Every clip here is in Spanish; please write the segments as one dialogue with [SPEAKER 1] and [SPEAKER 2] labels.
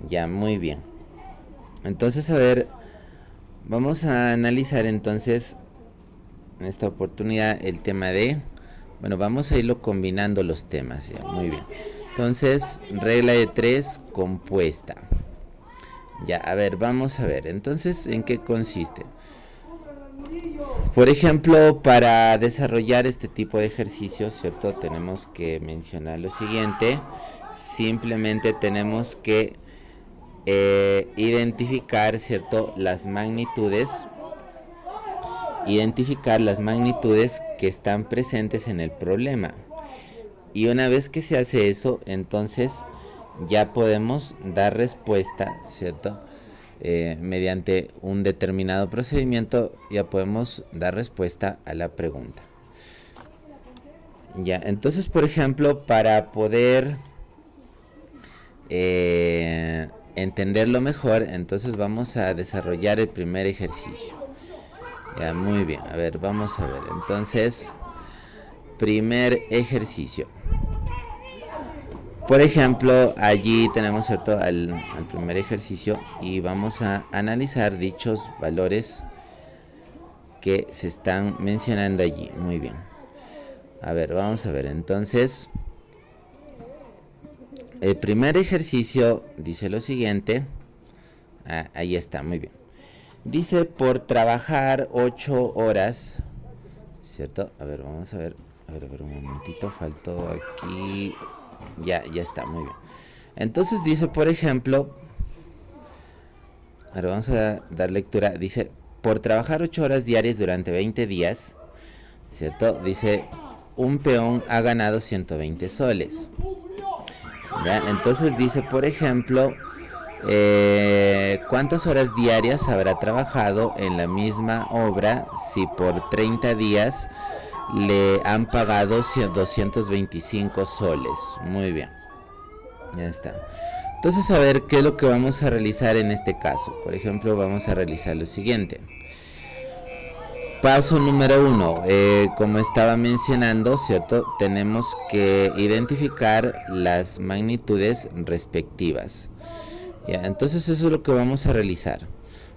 [SPEAKER 1] Ya, muy bien. Entonces, a ver, vamos a analizar entonces en esta oportunidad el tema de... Bueno, vamos a irlo combinando los temas, ya, muy bien. Entonces, regla de 3 compuesta. Ya, a ver, vamos a ver. Entonces, ¿en qué consiste? Por ejemplo, para desarrollar este tipo de ejercicios, ¿cierto? Tenemos que mencionar lo siguiente. Simplemente tenemos que identificar, ¿cierto? Identificar las magnitudes que están presentes en el problema. Y una vez que se hace eso, entonces ya podemos dar respuesta, ¿cierto? Mediante un determinado procedimiento ya podemos dar respuesta a la pregunta. Ya, entonces por ejemplo, para poder entenderlo mejor, entonces vamos a desarrollar el primer ejercicio. Ya, muy bien, a ver, vamos a ver. Entonces, primer ejercicio. Por ejemplo, allí tenemos, ¿cierto?, al primer ejercicio y vamos a analizar dichos valores que se están mencionando allí. Muy bien. A ver, vamos a ver. Entonces, el primer ejercicio dice lo siguiente. Ahí está, muy bien. Dice, por trabajar 8 horas, ¿cierto? A ver, vamos a ver. A ver, un momentito, faltó aquí. Ya está, muy bien. Entonces dice, por ejemplo, ahora vamos a dar lectura. Dice, por trabajar 8 horas diarias durante 20 días, ¿cierto? Dice, un peón ha ganado 120 soles. ¿Ya? Entonces dice, por ejemplo, ¿cuántas horas diarias habrá trabajado en la misma obra si por 30 días le han pagado 225 soles? Muy bien. Ya está. Entonces, a ver, ¿qué es lo que vamos a realizar en este caso? Por ejemplo, vamos a realizar lo siguiente. Paso número 1, como estaba mencionando, ¿cierto? Tenemos que identificar las magnitudes respectivas. Ya, entonces eso es lo que vamos a realizar.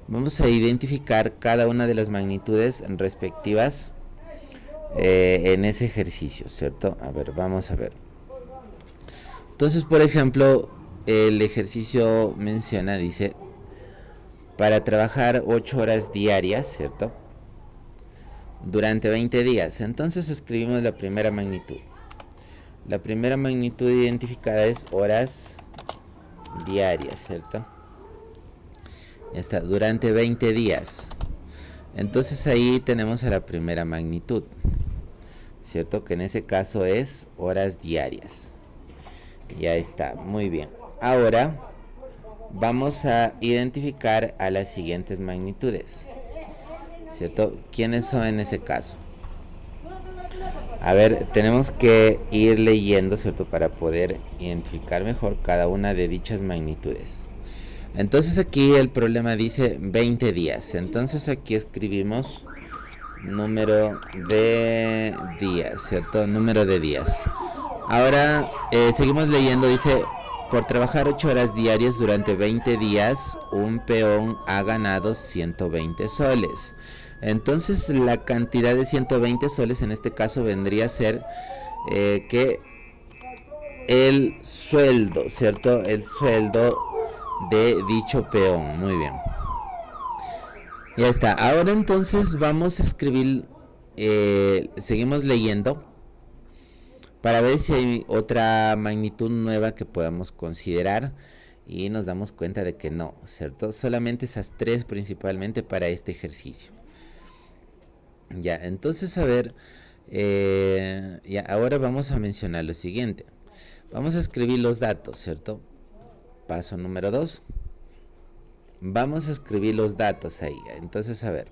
[SPEAKER 1] Vamos a identificar cada una de las magnitudes respectivas en ese ejercicio, ¿cierto? A ver, vamos a ver. Entonces, por ejemplo, el ejercicio menciona, dice, para trabajar 8 horas diarias, ¿cierto? Durante 20 días. Entonces escribimos la primera magnitud. La primera magnitud identificada es horas diarias, ¿cierto? Ya está, durante 20 días. Entonces ahí tenemos a la primera magnitud, ¿cierto? Que en ese caso es horas diarias. Ya está, muy bien. Ahora vamos a identificar a las siguientes magnitudes, ¿cierto? ¿Quiénes son en ese caso? A ver, tenemos que ir leyendo, ¿cierto? Para poder identificar mejor cada una de dichas magnitudes. Entonces aquí el problema dice 20 días. Entonces aquí escribimos número de días, ¿cierto? Número de días. Ahora seguimos leyendo, dice, por trabajar 8 horas diarias durante 20 días, un peón ha ganado 120 soles. Entonces la cantidad de 120 soles en este caso vendría a ser que el sueldo, ¿cierto? El sueldo de dicho peón. Muy bien. Ya está. Ahora entonces vamos a escribir, seguimos leyendo para ver si hay otra magnitud nueva que podamos considerar y nos damos cuenta de que no, ¿cierto? Solamente esas tres principalmente para este ejercicio. Ya, entonces a ver, ya, ahora vamos a mencionar lo siguiente. Vamos a escribir los datos, ¿cierto? Paso número 2. Vamos a escribir los datos ahí. Entonces, a ver.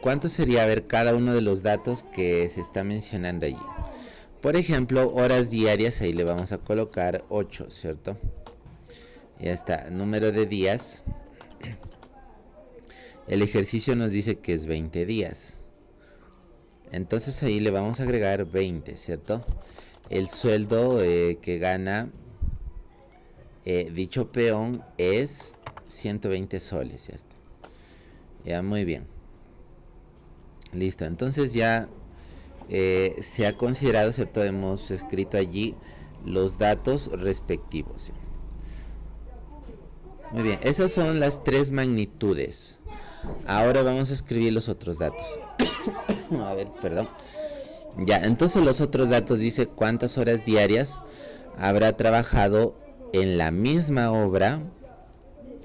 [SPEAKER 1] ¿Cuánto sería, a ver, cada uno de los datos que se está mencionando allí? Por ejemplo, horas diarias, ahí le vamos a colocar 8, ¿cierto? Ya está, número de días. El ejercicio nos dice que es 20 días. Entonces ahí le vamos a agregar 20, ¿cierto? El sueldo que gana dicho peón es 120 soles. Ya está. Ya, muy bien. Listo, entonces ya se ha considerado, ¿cierto? Hemos escrito allí los datos respectivos. Muy bien, esas son las tres magnitudes. Ahora vamos a escribir los otros datos. A ver, perdón. Ya, entonces los otros datos dice cuántas horas diarias habrá trabajado en la misma obra.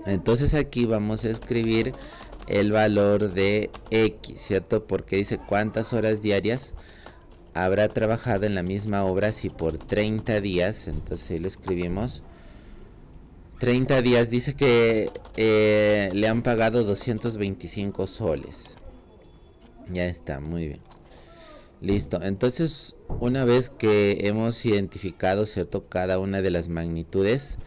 [SPEAKER 1] Entonces aquí vamos a escribir el valor de X, ¿cierto? Porque dice cuántas horas diarias habrá trabajado en la misma obra. Si por 30 días, entonces ahí lo escribimos. 30 días, dice que le han pagado 225 soles. Ya está, muy bien. Listo, entonces una vez que hemos identificado, ¿cierto?, cada una de las magnitudes,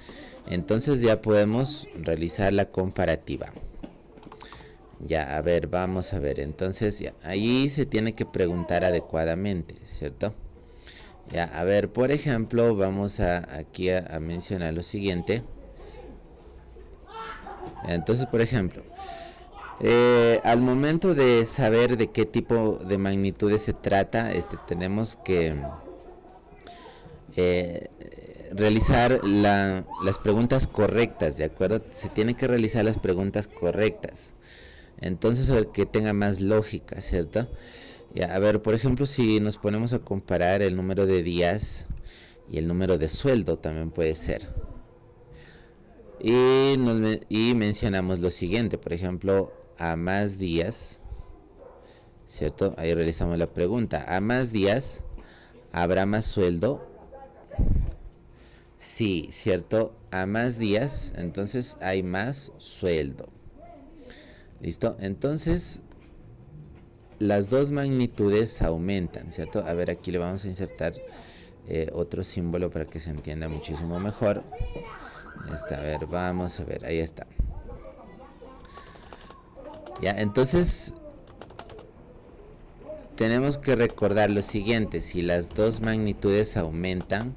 [SPEAKER 1] entonces ya podemos realizar la comparativa. Ya, a ver, vamos a ver. Entonces ya, ahí se tiene que preguntar adecuadamente, ¿cierto? Ya, a ver, por ejemplo, vamos aquí a mencionar lo siguiente. Entonces, por ejemplo, al momento de saber de qué tipo de magnitudes se trata, tenemos que realizar las preguntas correctas, ¿de acuerdo? Se tienen que realizar las preguntas correctas. Entonces, que tenga más lógica, ¿cierto? Ya, a ver, por ejemplo, si nos ponemos a comparar el número de días y el número de sueldo, también puede ser. Y mencionamos lo siguiente, por ejemplo, a más días, ¿cierto? Ahí realizamos la pregunta. ¿A más días habrá más sueldo? Sí, ¿cierto? A más días, entonces hay más sueldo. ¿Listo? Entonces, las dos magnitudes aumentan, ¿cierto? A ver, aquí le vamos a insertar otro símbolo para que se entienda muchísimo mejor. A ver, vamos a ver, ahí está. Ya, entonces tenemos que recordar lo siguiente: si las dos magnitudes aumentan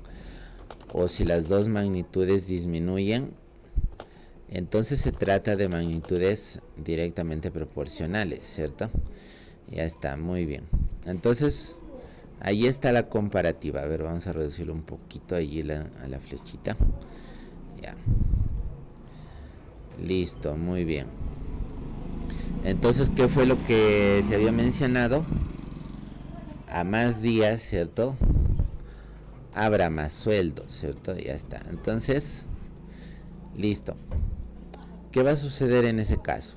[SPEAKER 1] o si las dos magnitudes disminuyen, entonces se trata de magnitudes directamente proporcionales, ¿cierto? Ya está, muy bien. Entonces, ahí está la comparativa. A ver, vamos a reducirlo un poquito allí a la flechita. Ya. Listo, muy bien. Entonces, ¿qué fue lo que se había mencionado? A más días, ¿cierto?, habrá más sueldo, ¿cierto? Ya está. Entonces, listo. ¿Qué va a suceder en ese caso?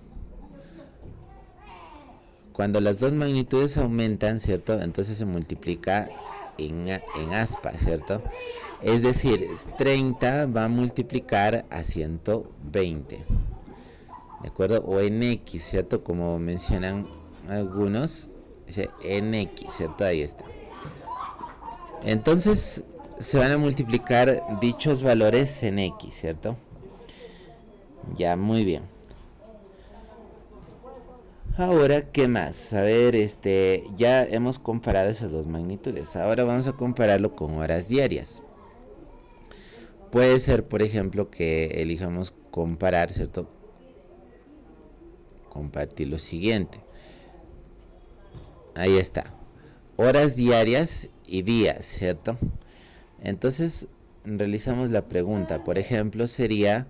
[SPEAKER 1] Cuando las dos magnitudes aumentan, ¿cierto?, entonces se multiplica en aspa, ¿cierto? Es decir, 30 va a multiplicar a 120, ¿de acuerdo? O en X, ¿cierto? Como mencionan algunos, en X, ¿cierto? Ahí está. Entonces se van a multiplicar dichos valores en X, ¿cierto? Ya, muy bien. Ahora, ¿qué más? A ver, ya hemos comparado esas dos magnitudes. Ahora vamos a compararlo con horas diarias. Puede ser, por ejemplo, que elijamos comparar, ¿cierto? Compartir lo siguiente. Ahí está. Horas diarias y días, ¿cierto? Entonces, realizamos la pregunta. Por ejemplo, sería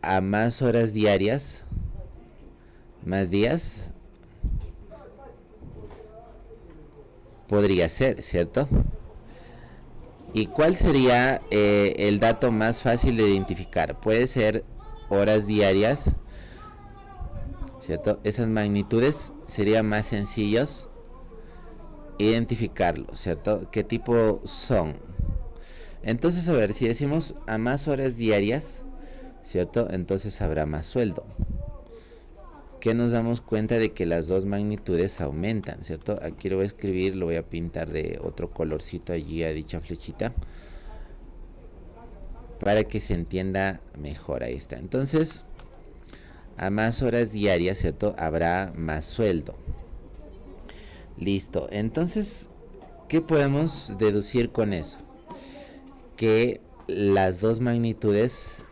[SPEAKER 1] a más horas diarias, más días. Podría ser, ¿cierto? ¿Y cuál sería el dato más fácil de identificar? Puede ser horas diarias, ¿cierto? Esas magnitudes serían más sencillos identificarlo, ¿cierto? ¿Qué tipo son? Entonces, a ver, si decimos a más horas diarias, ¿cierto? Entonces habrá más sueldo. Que nos damos cuenta de que las dos magnitudes aumentan, ¿cierto? Aquí lo voy a escribir, lo voy a pintar de otro colorcito allí a dicha flechita para que se entienda mejor. Ahí está. Entonces, a más horas diarias, ¿cierto?, habrá más sueldo. Listo. Entonces, ¿qué podemos deducir con eso? Que las dos magnitudes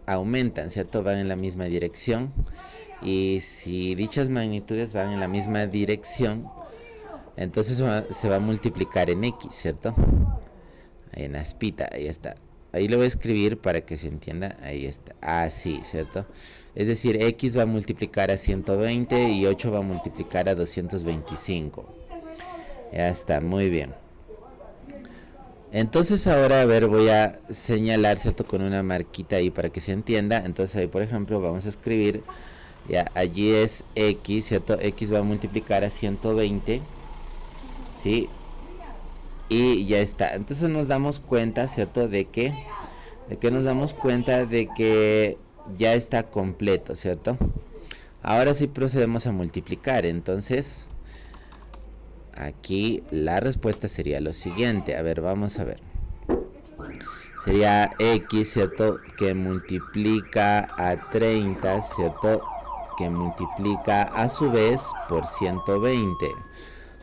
[SPEAKER 1] aumentan, ¿cierto? Van en la misma dirección. Y si dichas magnitudes van en la misma dirección, entonces se va a multiplicar en X, ¿cierto? Ahí en aspita, ahí está. Ahí lo voy a escribir para que se entienda. Ahí está. Así, ¿cierto? Es decir, X va a multiplicar a 120 y 8 va a multiplicar a 225. Ya está, muy bien. Entonces ahora, a ver, voy a señalar, ¿cierto? Con una marquita ahí para que se entienda. Entonces ahí, por ejemplo, vamos a escribir, ya, allí es X, ¿cierto? X va a multiplicar a 120, ¿sí? Y ya está. Entonces nos damos cuenta, ¿cierto? De que nos damos cuenta de que ya está completo, ¿cierto? Ahora sí procedemos a multiplicar. Entonces, aquí la respuesta sería lo siguiente. A ver, vamos a ver. Sería X, ¿cierto? Que multiplica a 30, ¿cierto? Que multiplica a su vez por 120.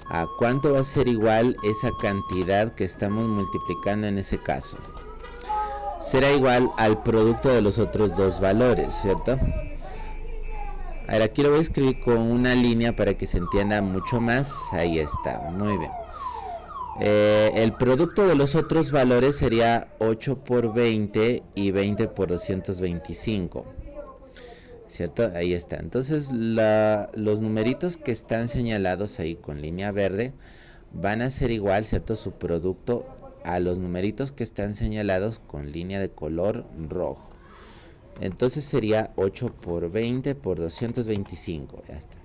[SPEAKER 1] ¿A cuánto va a ser igual esa cantidad que estamos multiplicando en ese caso? Será igual al producto de los otros dos valores, ¿cierto? Ahora aquí lo voy a escribir con una línea para que se entienda mucho más. Ahí está, muy bien. El producto de los otros valores sería 8 por 20 y 20 por 225. ¿Cierto? Ahí está. Entonces los numeritos que están señalados ahí con línea verde van a ser igual, ¿cierto? Su producto a los numeritos que están señalados con línea de color rojo. Entonces sería 8 por 20 por 225. Ya está.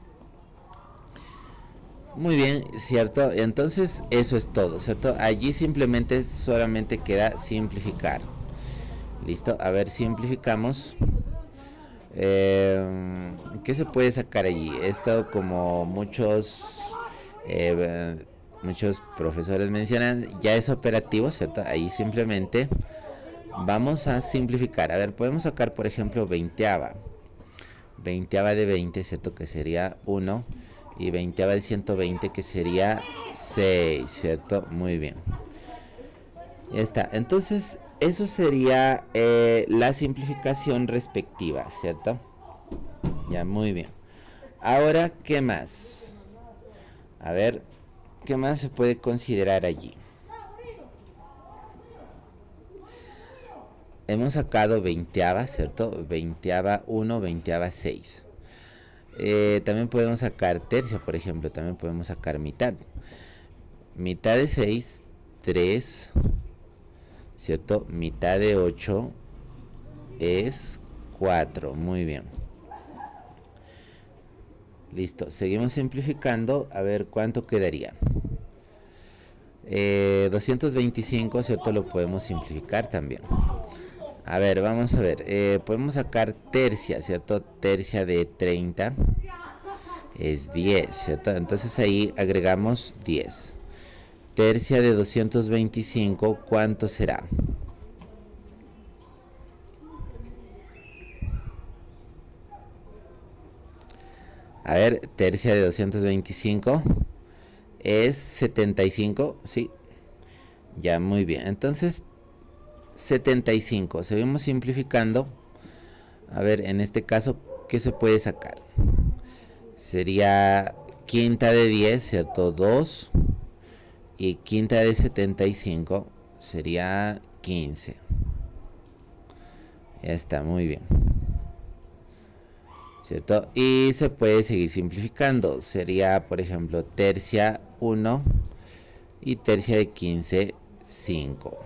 [SPEAKER 1] Muy bien, ¿cierto? Entonces eso es todo, ¿cierto? Allí simplemente solamente queda simplificar. Listo, a ver, simplificamos. ¿Qué se puede sacar allí? Esto, como muchos profesores mencionan, ya es operativo, ¿cierto? Ahí simplemente vamos a simplificar. A ver, podemos sacar, por ejemplo, veinteava de 20, ¿cierto? Que sería 1. Y veinteava de 120, que sería 6, ¿cierto? Muy bien. Ya está. Entonces, eso sería la simplificación respectiva, ¿cierto? Ya, muy bien. Ahora, ¿qué más? A ver, ¿qué más se puede considerar allí? Hemos sacado veinteava, ¿cierto? Veinteava 1, veinteava 6. También podemos sacar tercia, por ejemplo. También podemos sacar mitad. Mitad de 6, 3, ¿cierto? Mitad de 8 es 4. Muy bien. Listo. Seguimos simplificando. A ver cuánto quedaría. 225, ¿cierto? Lo podemos simplificar también. A ver, vamos a ver. Podemos sacar tercia, ¿cierto? Tercia de 30 es 10, ¿cierto? Entonces ahí agregamos 10. Tercia de 225, ¿cuánto será? A ver, tercia de 225 es 75, sí. Ya, muy bien. Entonces, 75. Seguimos simplificando. A ver, en este caso, ¿qué se puede sacar? Sería quinta de 10, ¿cierto? 2. Y quinta de 75 sería 15. Ya está, muy bien. ¿Cierto? Y se puede seguir simplificando. Sería, por ejemplo, tercia 1 y tercia de 15, 5.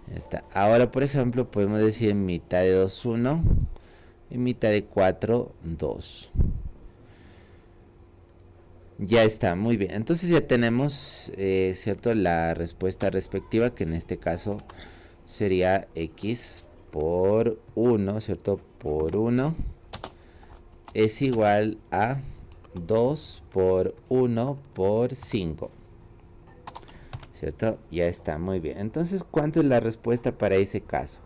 [SPEAKER 1] Ya está. Ahora, por ejemplo, podemos decir mitad de 2, 1 y mitad de 4, 2. Ya está, muy bien. Entonces ya tenemos, ¿cierto? La respuesta respectiva, que en este caso sería X por 1, ¿cierto? Por 1 es igual a 2 por 1 por 5. ¿Cierto? Ya está, muy bien. Entonces, ¿cuánto es la respuesta para ese caso?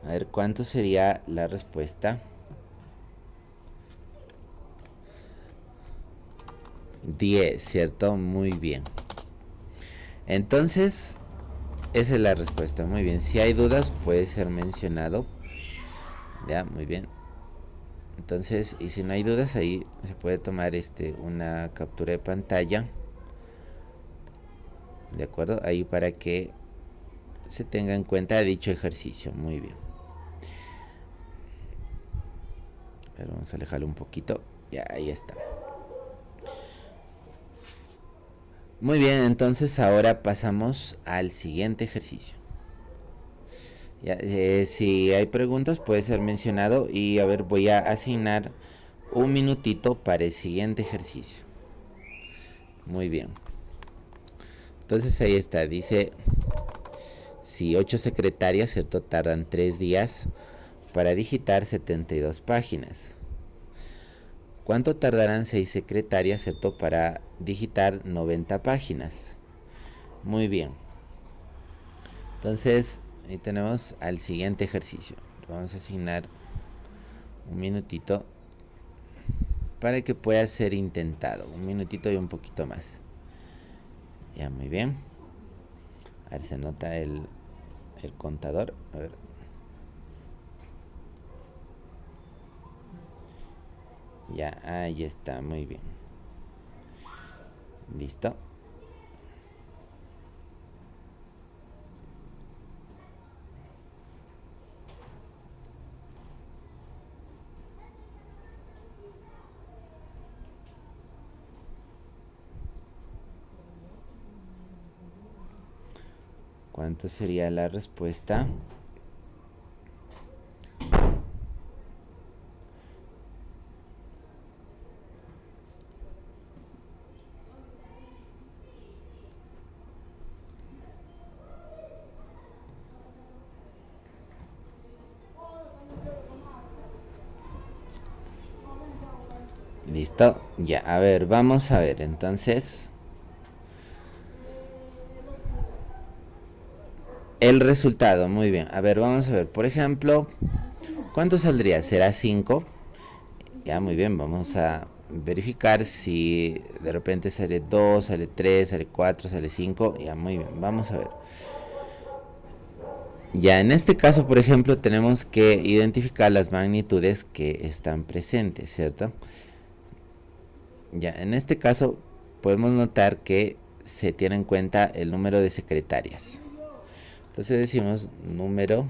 [SPEAKER 1] A ver, ¿cuánto sería la respuesta? 10, ¿cierto? Muy bien. Entonces, Esa es la respuesta. Muy bien. Si hay dudas, puede ser mencionado. Ya, muy bien. Entonces, y si no hay dudas, ahí se puede tomar una captura de pantalla. De acuerdo, ahí para que se tenga en cuenta dicho ejercicio. Muy bien. Pero vamos a alejarlo un poquito. Ya, ahí está. Muy bien, entonces ahora pasamos al siguiente ejercicio. Ya, si hay preguntas puede ser mencionado y a ver, voy a asignar un minutito para el siguiente ejercicio. Muy bien. Entonces ahí está, dice, si 8 secretarias, ¿cierto?, tardan 3 días para digitar 72 páginas. ¿Cuánto tardarán 6 secretarias, ¿cierto?, para digitar 90 páginas? Muy bien. Entonces, ahí tenemos al siguiente ejercicio. Vamos a asignar un minutito para que pueda ser intentado. Un minutito y un poquito más. Ya, muy bien. A ver, se nota el contador. A ver. Ya, ahí está, muy bien. Listo. ¿Cuánto sería la respuesta? Listo, ya, a ver, vamos a ver, entonces el resultado, muy bien, a ver, vamos a ver, por ejemplo, ¿cuánto saldría? ¿Será 5? Ya, muy bien, vamos a verificar si de repente sale 2, sale 3, sale 4, sale 5, ya, muy bien, vamos a ver. Ya, en este caso, por ejemplo, tenemos que identificar las magnitudes que están presentes, ¿cierto? Ya, en este caso podemos notar que se tiene en cuenta el número de secretarias. Entonces decimos número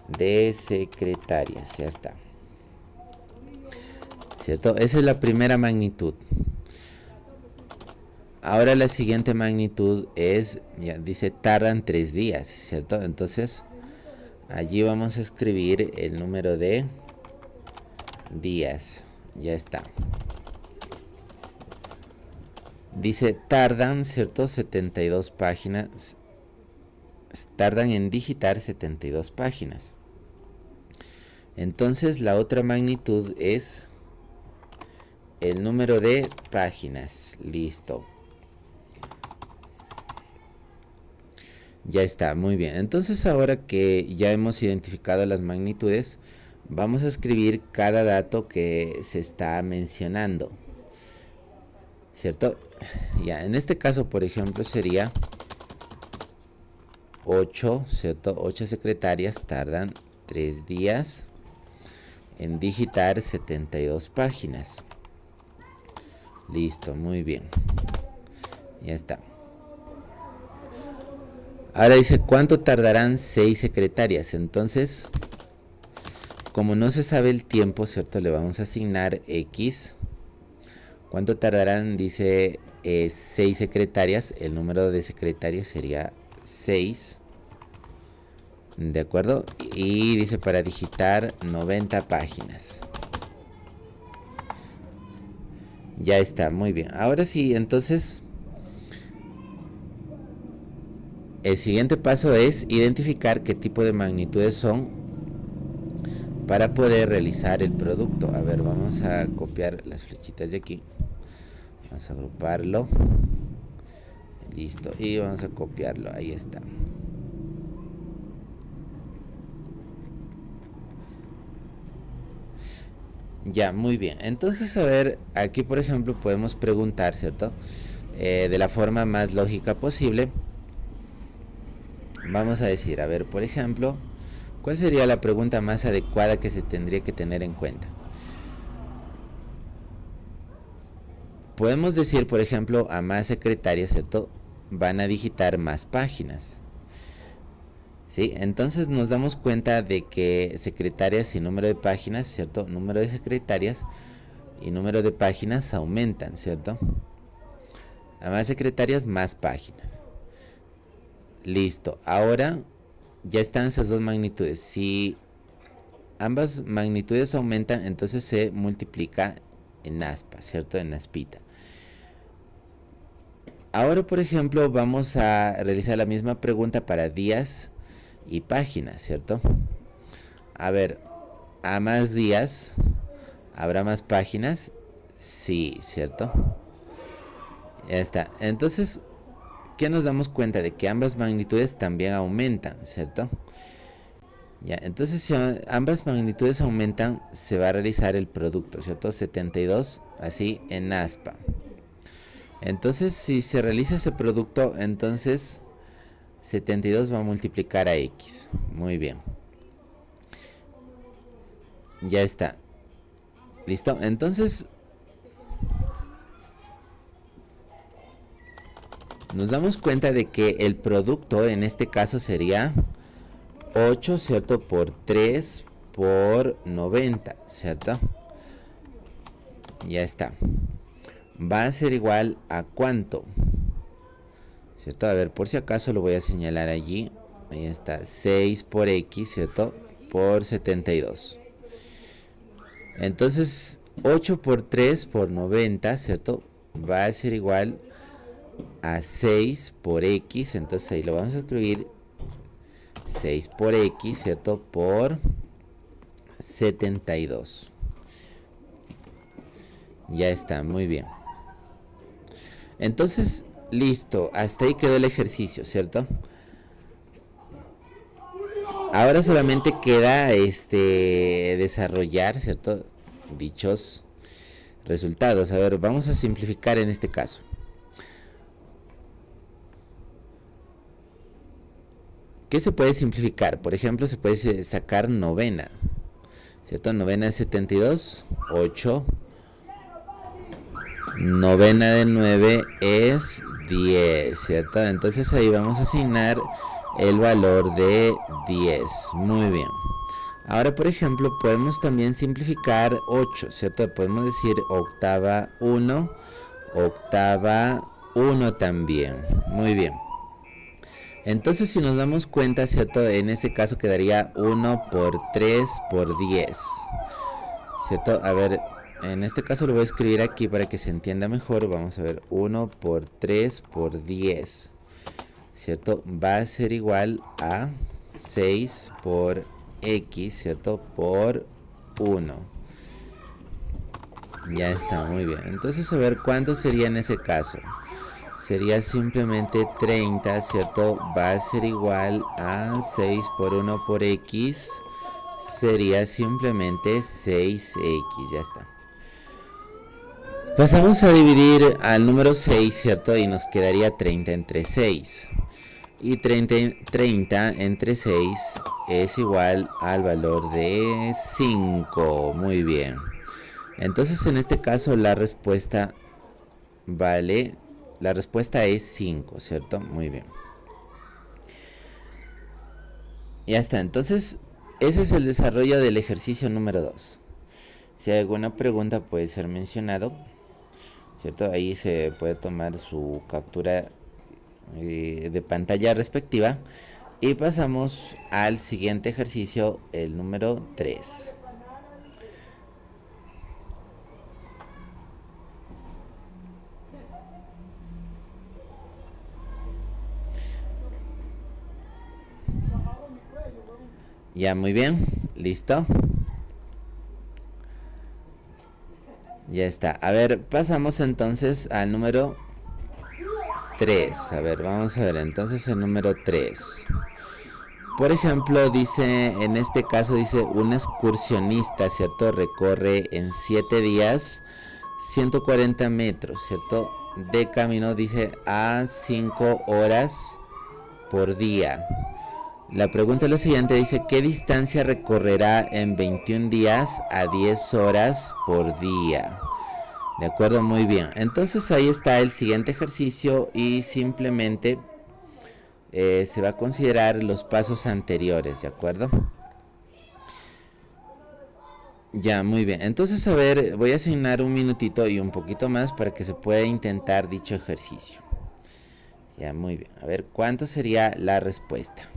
[SPEAKER 1] de secretarias, ya está. ¿Cierto? Esa es la primera magnitud. Ahora la siguiente magnitud es, ya dice, tardan 3 días, ¿cierto? Entonces allí vamos a escribir el número de días, ya está. Dice tardan, ¿cierto? 72 páginas. Tardan en digitar 72 páginas. Entonces la otra magnitud es el número de páginas. Listo. Ya está, muy bien. Entonces ahora que ya hemos identificado las magnitudes, vamos a escribir cada dato que se está mencionando, ¿cierto? Ya, en este caso, por ejemplo, sería 8, ¿cierto? 8 secretarias tardan 3 días en digitar 72 páginas. Listo, muy bien. Ya está. Ahora dice, ¿cuánto tardarán 6 secretarias? Entonces, como no se sabe el tiempo, ¿cierto? Le vamos a asignar X. ¿Cuánto tardarán? Dice 6 secretarias. El número de secretarias sería 6. ¿De acuerdo? Y dice para digitar 90 páginas. Ya está, muy bien. Ahora sí, entonces el siguiente paso es identificar qué tipo de magnitudes son para poder realizar el producto. A ver, vamos a copiar las flechitas de aquí. Vamos a agruparlo. Listo. Y vamos a copiarlo. Ahí está. Ya, muy bien. Entonces, a ver, aquí por ejemplo podemos preguntar, ¿cierto? De la forma más lógica posible. vamos a decir, a ver, por ejemplo, ¿cuál sería la pregunta más adecuada que se tendría que tener en cuenta? Podemos decir, por ejemplo, a más secretarias, ¿cierto? Van a digitar más páginas. ¿Sí? Entonces nos damos cuenta de que secretarias y número de páginas, ¿cierto? Número de secretarias y número de páginas aumentan, ¿cierto? A más secretarias, más páginas. Listo. Ahora ya están esas dos magnitudes. Si ambas magnitudes aumentan, entonces se multiplica en aspa, ¿cierto? En aspita. Ahora, por ejemplo, vamos a realizar la misma pregunta para días y páginas, ¿cierto? A ver, a más días, ¿habrá más páginas? Sí, ¿cierto? Ya está. Entonces, ¿qué nos damos cuenta? De que ambas magnitudes también aumentan, ¿cierto? Ya, entonces si ambas magnitudes aumentan, se va a realizar el producto, ¿cierto? 72, así en aspa. Entonces, si se realiza ese producto, entonces 72 va a multiplicar a x. Muy bien. Ya está. ¿Listo? Entonces, nos damos cuenta de que el producto en este caso sería 8, ¿cierto? Por 3 por 90, ¿cierto? Ya está. Va a ser igual a ¿cuánto? ¿Cierto? A ver, por si acaso lo voy a señalar allí. Ahí está, 6 por x, ¿cierto? Por 72. Entonces, 8 por 3 por 90, ¿cierto? Va a ser igual a 6 por x. Entonces ahí lo vamos a escribir. 6 por x, ¿cierto? Por 72. Ya está, muy bien. Entonces, listo, hasta ahí quedó el ejercicio, ¿cierto? Ahora solamente queda desarrollar, ¿cierto? Dichos resultados. A ver, vamos a simplificar en este caso. ¿Qué se puede simplificar? Por ejemplo, se puede sacar novena, ¿cierto? Novena es 72, 8. Novena de 9 es 10, ¿cierto? Entonces ahí vamos a asignar el valor de 10. Muy bien. Ahora, por ejemplo, podemos también simplificar 8, ¿cierto? Podemos decir octava 1, octava 1 también. Muy bien. Entonces, si nos damos cuenta, ¿cierto? En este caso quedaría 1 por 3 por 10, ¿cierto? A ver, en este caso lo voy a escribir aquí para que se entienda mejor. Vamos a ver, 1 por 3 por 10, ¿cierto? Va a ser igual a 6 por x, ¿cierto? Por 1. Ya está, muy bien. Entonces, a ver, ¿cuánto sería en ese caso? Sería simplemente 30, ¿cierto? Va a ser igual a 6 por 1 por x. Sería simplemente 6x, ya está. Pasamos a dividir al número 6, ¿cierto? Y nos quedaría 30 entre 6. Y 30 entre 6 es igual al valor de 5. Muy bien. Entonces, en este caso, la respuesta la respuesta es 5, ¿cierto? Muy bien. Ya está. Entonces, ese es el desarrollo del ejercicio número 2. Si hay alguna pregunta puede ser mencionado, ¿cierto? Ahí se puede tomar su captura de pantalla respectiva. Y pasamos al siguiente ejercicio, el número 3. Ya, muy bien, listo. Ya está. A ver, pasamos entonces al número 3. A ver, vamos a ver entonces el número 3. Por ejemplo, dice, en este caso dice, un excursionista, ¿cierto? Recorre en 7 días 140 metros, ¿cierto? De camino, dice, a 5 horas por día. La pregunta es la siguiente, dice, ¿qué distancia recorrerá en 21 días a 10 horas por día? De acuerdo, muy bien. Entonces ahí está el siguiente ejercicio y simplemente se va a considerar los pasos anteriores, ¿de acuerdo? Ya, muy bien. Entonces, a ver, voy a asignar un minutito y un poquito más para que se pueda intentar dicho ejercicio. Ya, muy bien. A ver, ¿cuánto sería la respuesta?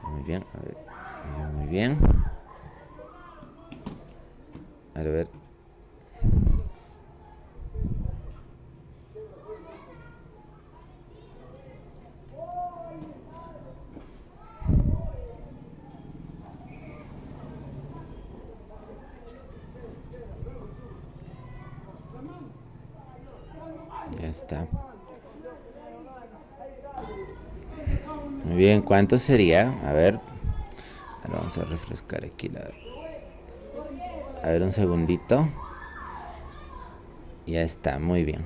[SPEAKER 1] Muy bien, a ver. Muy bien. A ver. Ya está. Muy bien, ¿cuánto sería? A ver. Ahora vamos a refrescar aquí la... A ver, un segundito. Ya está, muy bien.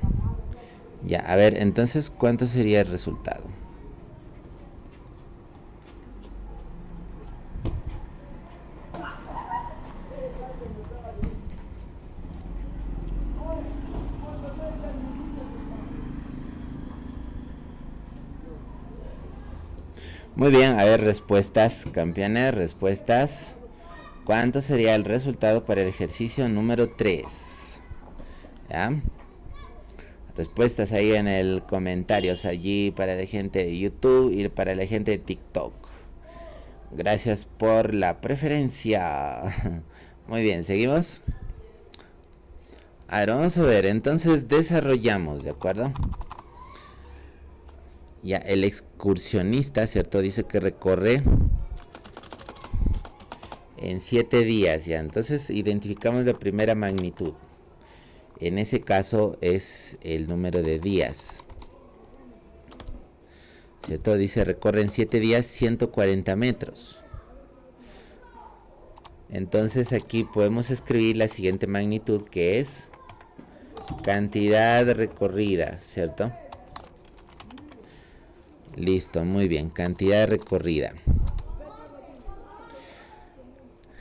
[SPEAKER 1] Ya, a ver, entonces, ¿cuánto sería el resultado? Muy bien, a ver, respuestas, campeones, respuestas. ¿Cuánto sería el resultado para el ejercicio número 3? ¿Ya? Respuestas ahí en el comentarios allí para la gente de YouTube y para la gente de TikTok. Gracias por la preferencia. Muy bien, seguimos. Ahora vamos a ver, entonces desarrollamos, ¿de acuerdo? Ya, el excursionista, ¿cierto? Dice que recorre en 7 días, ya. Entonces identificamos la primera magnitud. En ese caso es el número de días. ¿Cierto? Dice recorre en 7 días 140 metros. Entonces aquí podemos escribir la siguiente magnitud, que es cantidad recorrida, ¿cierto? Listo, muy bien, cantidad recorrida.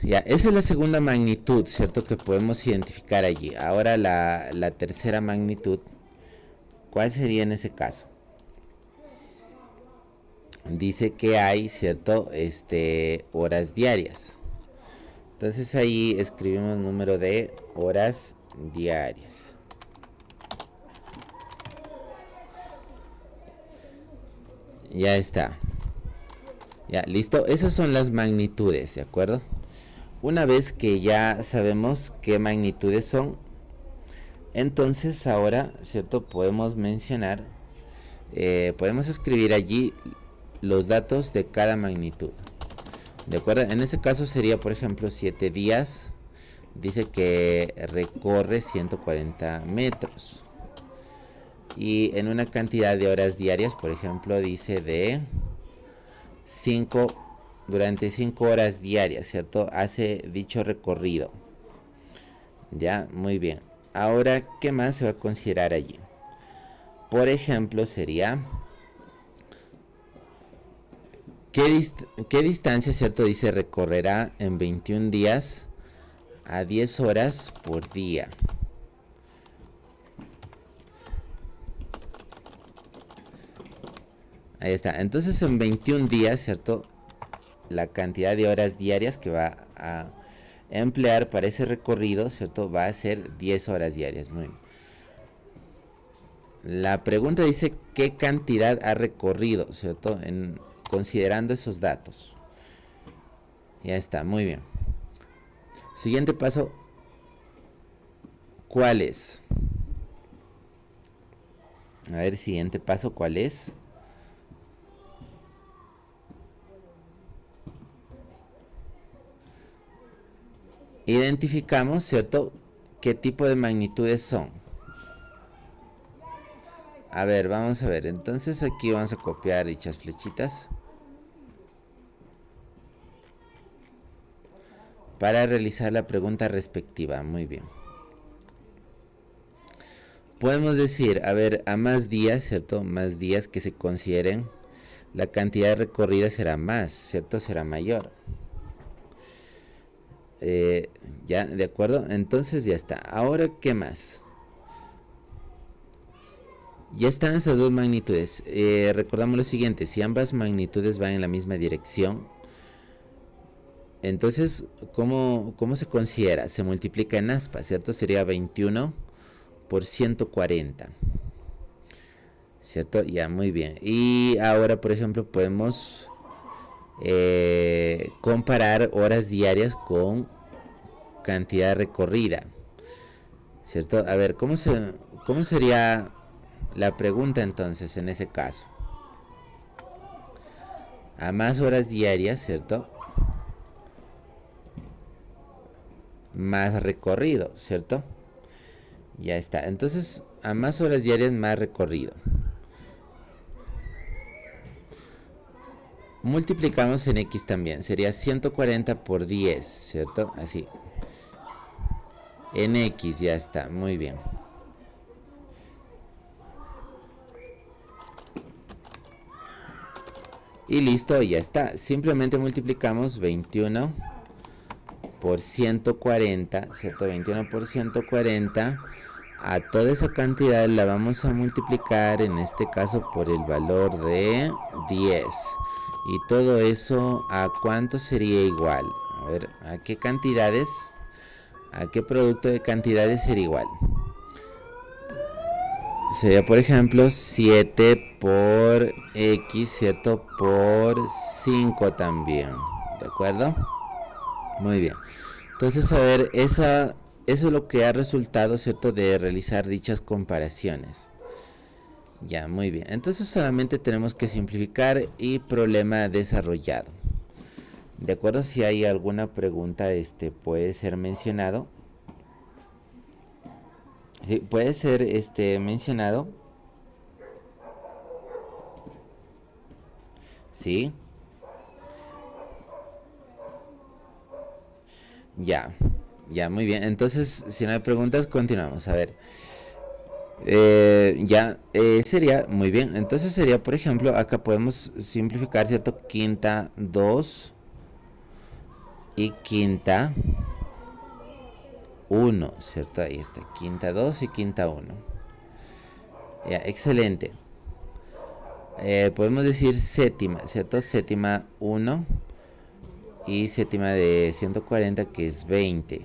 [SPEAKER 1] Ya, esa es la segunda magnitud, ¿cierto? Que podemos identificar allí. Ahora la tercera magnitud, ¿cuál sería en ese caso? Dice que hay, ¿cierto? Horas diarias. Entonces ahí escribimos el número de horas diarias. Ya está. Ya, listo. Esas son las magnitudes, ¿de acuerdo? Una vez que ya sabemos qué magnitudes son, entonces ahora, ¿cierto? Podemos mencionar, podemos escribir allí los datos de cada magnitud. ¿De acuerdo? En ese caso sería, por ejemplo, 7 días. Dice que recorre 140 metros. Y en una cantidad de horas diarias, por ejemplo, dice de 5 durante 5 horas diarias, ¿cierto? Hace dicho recorrido. Ya, muy bien. Ahora, ¿qué más se va a considerar allí? Por ejemplo, sería ¿qué distancia, cierto? Dice recorrerá en 21 días a 10 horas por día. Ahí está. Entonces en 21 días, ¿cierto? La cantidad de horas diarias que va a emplear para ese recorrido, ¿cierto? Va a ser 10 horas diarias. Muy bien. La pregunta dice qué cantidad ha recorrido, ¿cierto? Considerando esos datos. Ya está, muy bien. Siguiente paso, ¿cuál es? A ver, siguiente paso, ¿cuál es? Identificamos, ¿cierto? ¿Qué tipo de magnitudes son? A ver, vamos a ver. Entonces aquí vamos a copiar dichas flechitas para realizar la pregunta respectiva. Muy bien. podemos decir, a ver, a más días, ¿cierto? Más días que se consideren, la cantidad recorrida será más, ¿cierto? Será mayor. Ya, ¿de acuerdo? Entonces ya está. Ahora, ¿qué más? Ya están esas dos magnitudes. Recordamos lo siguiente, si ambas magnitudes van en la misma dirección, entonces, ¿cómo se considera? Se multiplica en aspa, ¿cierto? Sería 21 por 140. ¿Cierto? Ya, muy bien. Y ahora, por ejemplo, podemos comparar horas diarias con cantidad recorrida. ¿Cierto? A ver, ¿cómo sería la pregunta entonces en ese caso? A más horas diarias, ¿cierto? Más recorrido, ¿cierto? Ya está. Entonces, a más horas diarias, más recorrido. Multiplicamos en X también. Sería 140 por 10, ¿cierto? Así. En X ya está. Muy bien. Y listo, ya está. Simplemente multiplicamos 21 por 140, ¿cierto? 21 por 140. A toda esa cantidad la vamos a multiplicar, en este caso, por el valor de 10. Y todo eso, ¿a cuánto sería igual? A ver, ¿a qué cantidades? ¿A qué producto de cantidades sería igual? Sería, por ejemplo, 7 por X, ¿cierto? Por 5 también. ¿De acuerdo? Muy bien. Entonces, a ver, eso es lo que ha resultado, ¿cierto? De realizar dichas comparaciones. Ya, muy bien. Entonces solamente tenemos que simplificar y problema desarrollado. De acuerdo, si hay alguna pregunta, puede ser mencionado. Sí, puede ser mencionado. Sí. Ya. Ya, muy bien. Entonces, si no hay preguntas, continuamos. A ver. Sería muy bien. Entonces sería, por ejemplo, acá podemos simplificar, ¿cierto? Quinta 2 y quinta 1, ¿cierto? Ahí está, quinta 2 y quinta 1. Ya, excelente. Podemos decir séptima, ¿cierto? Séptima 1 y séptima de 140, que es 20.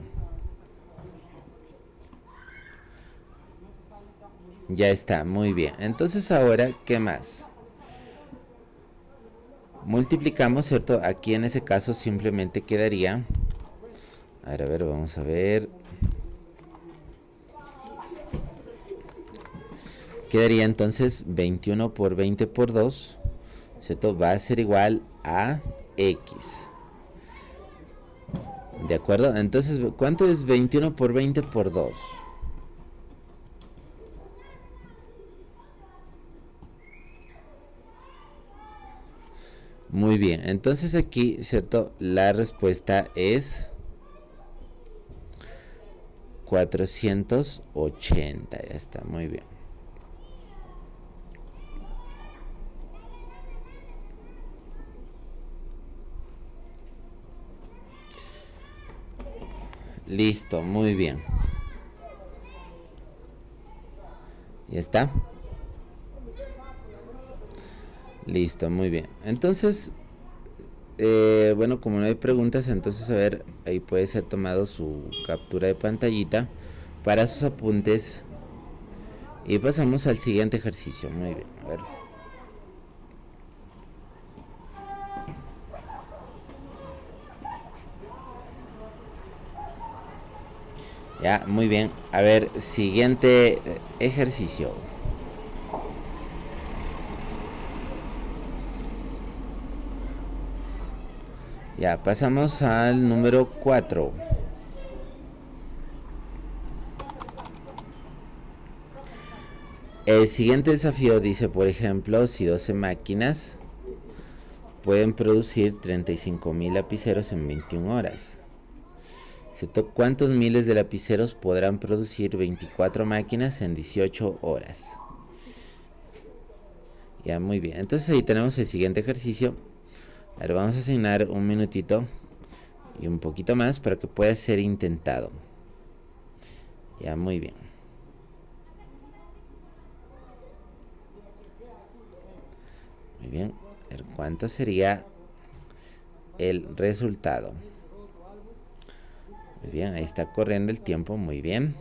[SPEAKER 1] Ya está, muy bien. Entonces ahora, ¿qué más? Multiplicamos, ¿cierto? Aquí en ese caso simplemente quedaría... A ver, vamos a ver. Quedaría entonces 21 por 20 por 2, ¿cierto? Va a ser igual a X. ¿De acuerdo? Entonces, ¿cuánto es 21 por 20 por 2? Muy bien, entonces aquí, ¿cierto? La respuesta es 480. Ya está, muy bien. Listo, muy bien. Ya está. Listo, muy bien. Entonces, bueno, como no hay preguntas, entonces a ver, ahí puede ser tomado su captura de pantallita para sus apuntes. Y pasamos al siguiente ejercicio. Muy bien, a ver. Ya, muy bien. A ver, siguiente ejercicio. Ya, pasamos al número 4. El siguiente desafío dice, por ejemplo, si 12 máquinas pueden producir 35.000 lapiceros en 21 horas. ¿cierto? ¿Cuántos miles de lapiceros podrán producir 24 máquinas en 18 horas? Ya, muy bien. Entonces ahí tenemos el siguiente ejercicio. A ver, vamos a asignar un minutito y un poquito más para que pueda ser intentado. Ya, muy bien. Muy bien. A ver, ¿cuánto sería el resultado? Muy bien, ahí está corriendo el tiempo, muy bien.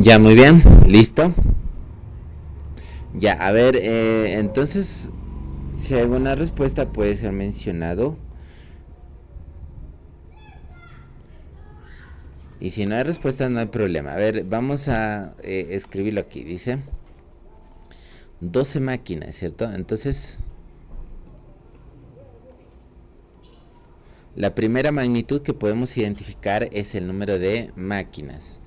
[SPEAKER 1] Ya, muy bien, listo. Ya, a ver, entonces, si hay alguna respuesta puede ser mencionado. Y si no hay respuesta no hay problema. A ver, vamos a escribirlo aquí. Dice 12 máquinas, ¿cierto? Entonces, la primera magnitud que podemos identificar es el número de máquinas,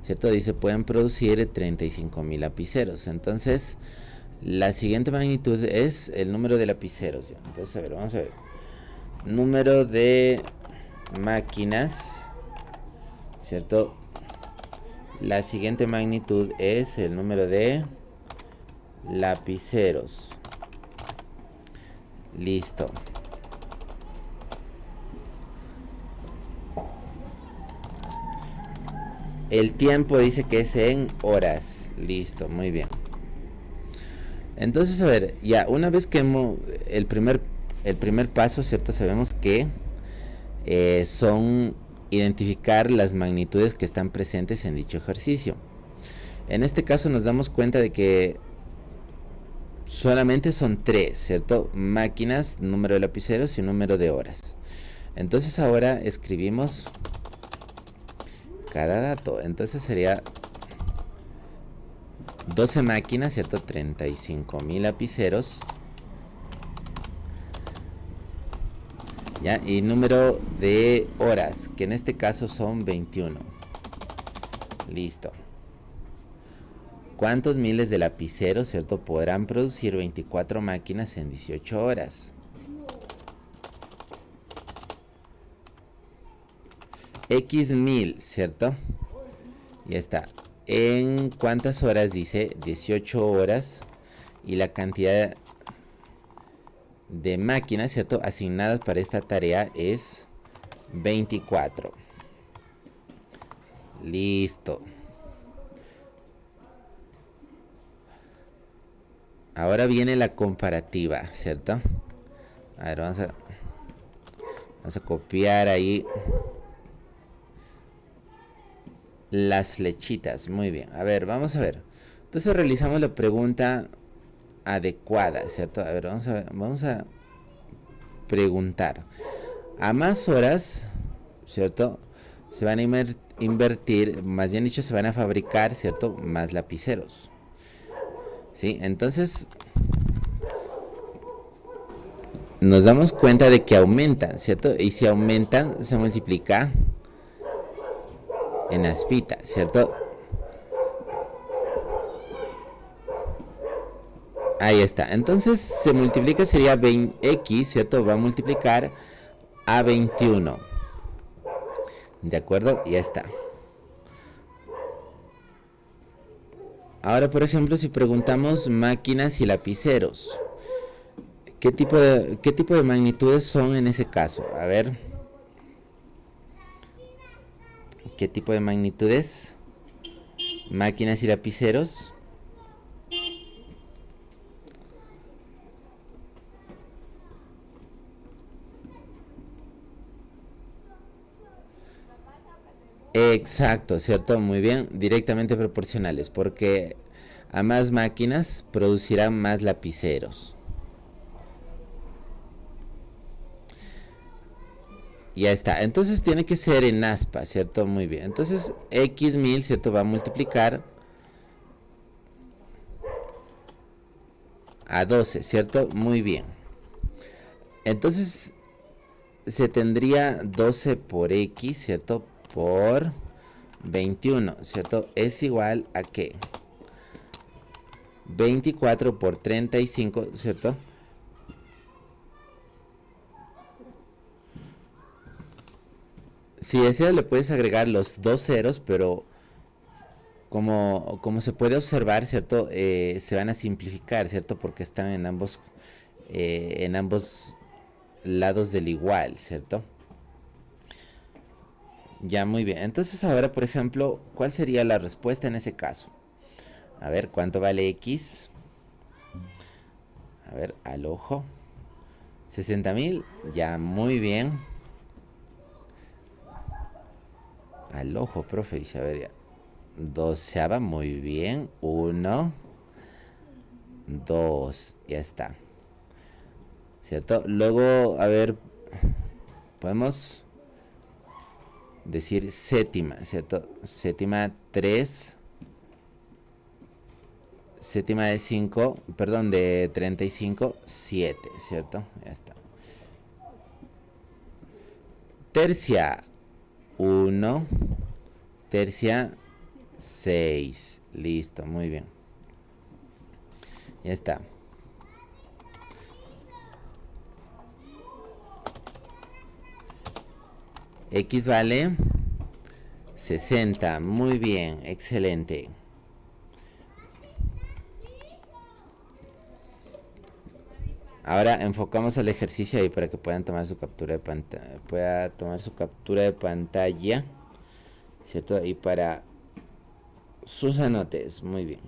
[SPEAKER 1] ¿cierto? Dice, pueden producir 35.000 lapiceros. Entonces, la siguiente magnitud es el número de lapiceros. Entonces, a ver, vamos a ver. Número de máquinas, ¿cierto? La siguiente magnitud es el número de lapiceros. Listo. El tiempo dice que es en horas. Listo, muy bien. Entonces, a ver, ya una vez que hemos el primer paso, ¿cierto? Sabemos que son identificar las magnitudes que están presentes en dicho ejercicio. En este caso nos damos cuenta de que solamente son 3, ¿cierto? Máquinas, número de lapiceros y número de horas. Entonces ahora escribimos cada dato. Entonces sería 12 máquinas, ¿cierto? 35.000 lapiceros. ¿Ya? Y número de horas, que en este caso son 21. Listo. ¿Cuántos miles de lapiceros, cierto, podrán producir 24 máquinas en 18 horas? X mil, ¿cierto? Ya está. ¿En cuántas horas? Dice 18 horas. Y la cantidad de máquinas, ¿cierto?, asignadas para esta tarea es 24. Listo. Ahora viene la comparativa, ¿cierto? A ver, vamos a copiar ahí las flechitas. Muy bien. A ver, vamos a ver. Entonces realizamos la pregunta adecuada, ¿cierto? A ver, vamos a preguntar. A más horas, ¿cierto?, se van a invertir, más bien dicho, se van a fabricar, ¿cierto?, más lapiceros. ¿Sí? Entonces, nos damos cuenta de que aumentan, ¿cierto? Y si aumentan, se multiplica en aspita, ¿cierto? Ahí está. Entonces, se multiplica, sería 20x, ¿cierto? Va a multiplicar a 21. ¿De acuerdo? Ya está. Ahora, por ejemplo, si preguntamos máquinas y lapiceros, qué tipo de magnitudes son en ese caso? A ver, ¿qué tipo de magnitudes? Máquinas y lapiceros. Exacto, ¿cierto? Muy bien, directamente proporcionales, porque a más máquinas producirán más lapiceros. Ya está, entonces tiene que ser en aspa, ¿cierto? Muy bien, entonces x1000, ¿cierto? Va a multiplicar a 12, ¿cierto? Muy bien. Entonces se tendría 12 por x, ¿cierto? Por 21, ¿cierto? Es igual a ¿qué? 24 por 35, ¿cierto? Si deseas le puedes agregar los dos ceros, pero como se puede observar, ¿cierto? Se van a simplificar, ¿cierto? Porque están en ambos lados del igual, ¿cierto? Ya, muy bien. Entonces ahora, por ejemplo, ¿cuál sería la respuesta en ese caso? A ver, ¿cuánto vale x? A ver, al ojo. 60.000, ya, muy bien. Al ojo, profe, dice, a ver, ya. Doceava, muy bien. 1, 2, ya está. ¿Cierto? Luego, a ver, podemos decir séptima, ¿cierto? Séptima 3, séptima de 5, perdón, de 35, 7, ¿cierto? Ya está. Tercia 1, tercia 6, listo, muy bien. Ya está. X vale 60, muy bien, excelente. Ahora enfocamos al ejercicio ahí para que puedan tomar su captura de pantalla, ¿cierto? Y para sus anotes, muy bien.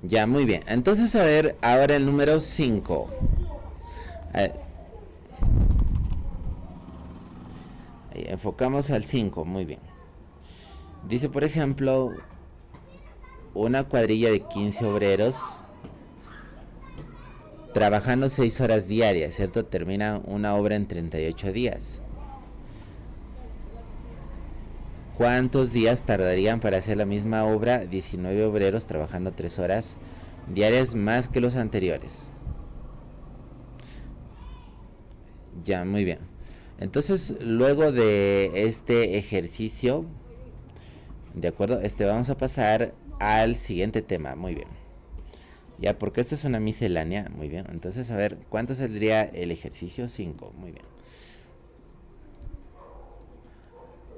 [SPEAKER 1] Ya, muy bien. Entonces, a ver, ahora el número 5. Ahí enfocamos al 5, muy bien. Dice, por ejemplo, una cuadrilla de 15 obreros trabajando 6 horas diarias, ¿cierto? Termina una obra en 38 días. ¿Cuántos días tardarían para hacer la misma obra 19 obreros trabajando 3 horas diarias más que los anteriores? Ya, muy bien. Entonces, luego de este ejercicio, ¿de acuerdo? Vamos a pasar al siguiente tema. Muy bien. Ya, porque esto es una miscelánea. Muy bien. Entonces, a ver, ¿cuánto saldría el ejercicio? 5. Muy bien.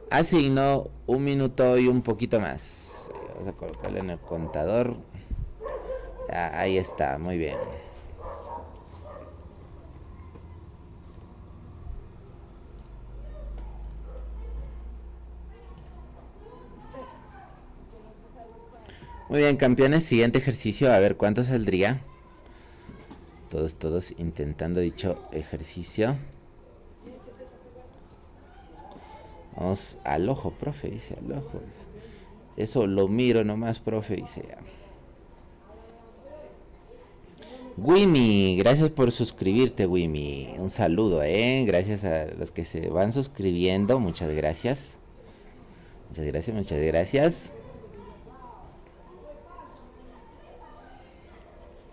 [SPEAKER 1] Asigno un minuto y un poquito más. Vamos a colocarlo en el contador. Ya, ahí está. Muy bien. Muy bien, campeones. Siguiente ejercicio. A ver cuánto saldría. Todos intentando dicho ejercicio. Vamos al ojo, profe, dice, al ojo. Eso lo miro nomás, profe, dice ya. Wimi, gracias por suscribirte, Wimi. Un saludo, gracias a los que se van suscribiendo. Muchas gracias. Muchas gracias, muchas gracias.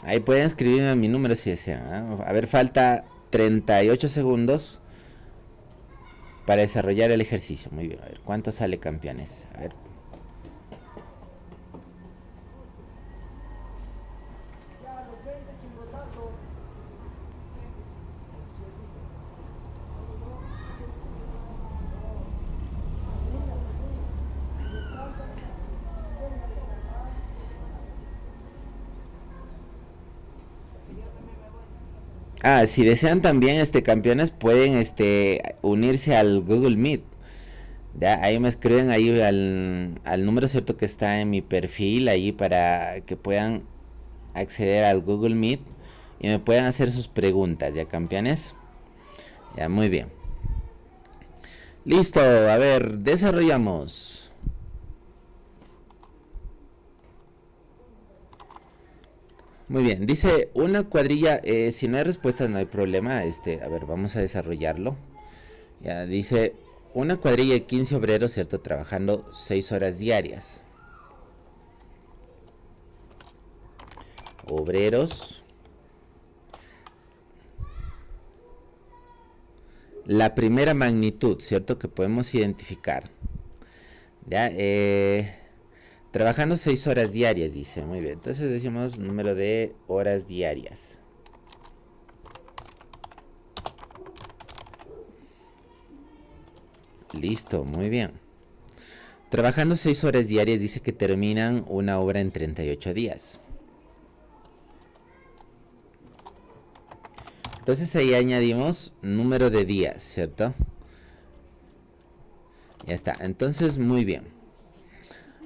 [SPEAKER 1] Ahí pueden escribirme a mi número si desean, ¿eh? A ver, falta 38 segundos para desarrollar el ejercicio. Muy bien, a ver, ¿cuánto sale, campeones? A ver. Ah, si desean también, campeones, pueden, unirse al Google Meet. Ya, ahí me escriben ahí al número cierto que está en mi perfil, ahí para que puedan acceder al Google Meet y me puedan hacer sus preguntas, ya campeones. Ya, muy bien. Listo, a ver, desarrollamos. Muy bien, dice una cuadrilla, si no hay respuestas no hay problema, a ver, vamos a desarrollarlo. Ya, dice una cuadrilla de 15 obreros, ¿cierto? Trabajando 6 horas diarias. Obreros. La primera magnitud, ¿cierto? Que podemos identificar. Ya, trabajando 6 horas diarias, dice. Muy bien. Entonces decimos número de horas diarias. Listo, muy bien. Trabajando 6 horas diarias dice que terminan una obra en 38 días. Entonces ahí añadimos número de días, ¿cierto? Ya está. Entonces, muy bien.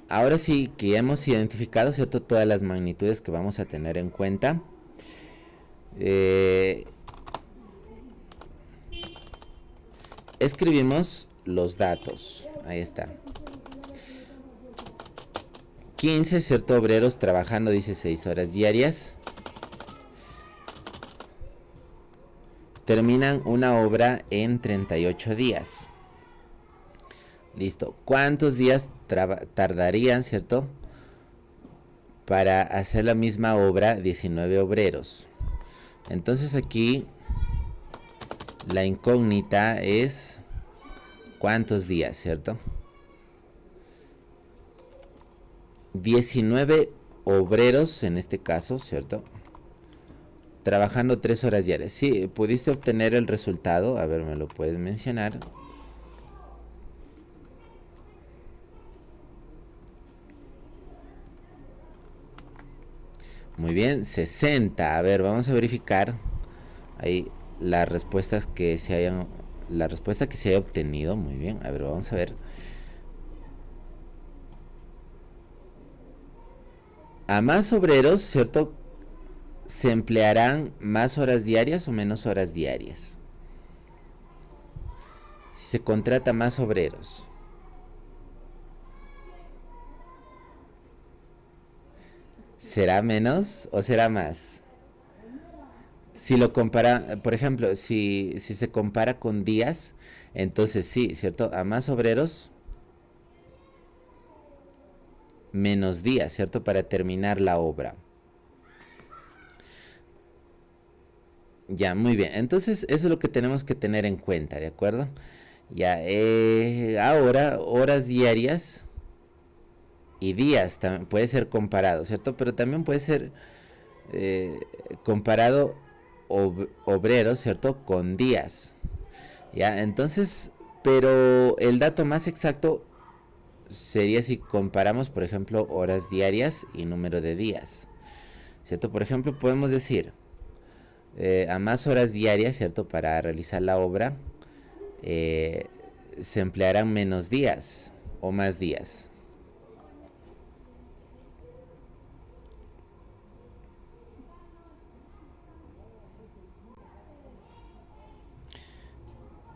[SPEAKER 1] Ahora sí que ya hemos identificado, ¿cierto? Todas las magnitudes que vamos a tener en cuenta. Escribimos los datos. Ahí está. 15, ¿cierto? Obreros trabajando, dice 6 horas diarias. Terminan una obra en 38 días. Listo. ¿Cuántos días tardarían, ¿cierto? Para hacer la misma obra 19 obreros. Entonces aquí la incógnita es ¿cuántos días, cierto? 19 obreros en este caso, ¿cierto? Trabajando 3 horas diarias. Sí, pudiste obtener el resultado. A ver, me lo puedes mencionar. Muy bien, 60. A ver, vamos a verificar ahí las respuestas que se hayan, la respuesta que se haya obtenido. Muy bien, a ver, vamos a ver. A más obreros, ¿cierto? ¿Se emplearán más horas diarias o menos horas diarias? Si se contrata más obreros. ¿Será menos o será más? Si lo compara, por ejemplo, si se compara con días, entonces sí, ¿cierto? A más obreros, menos días, ¿cierto? Para terminar la obra. Ya, muy bien. Entonces, eso es lo que tenemos que tener en cuenta, ¿de acuerdo? Ya, ahora, horas diarias y días también puede ser comparado, ¿cierto? Pero también puede ser eh, comparado obreros, ¿cierto? Con días. Ya, entonces, pero el dato más exacto sería si comparamos, por ejemplo, horas diarias y número de días, ¿cierto? Por ejemplo, podemos decir, a más horas diarias, ¿cierto? Para realizar la obra, eh, se emplearán menos días o más días.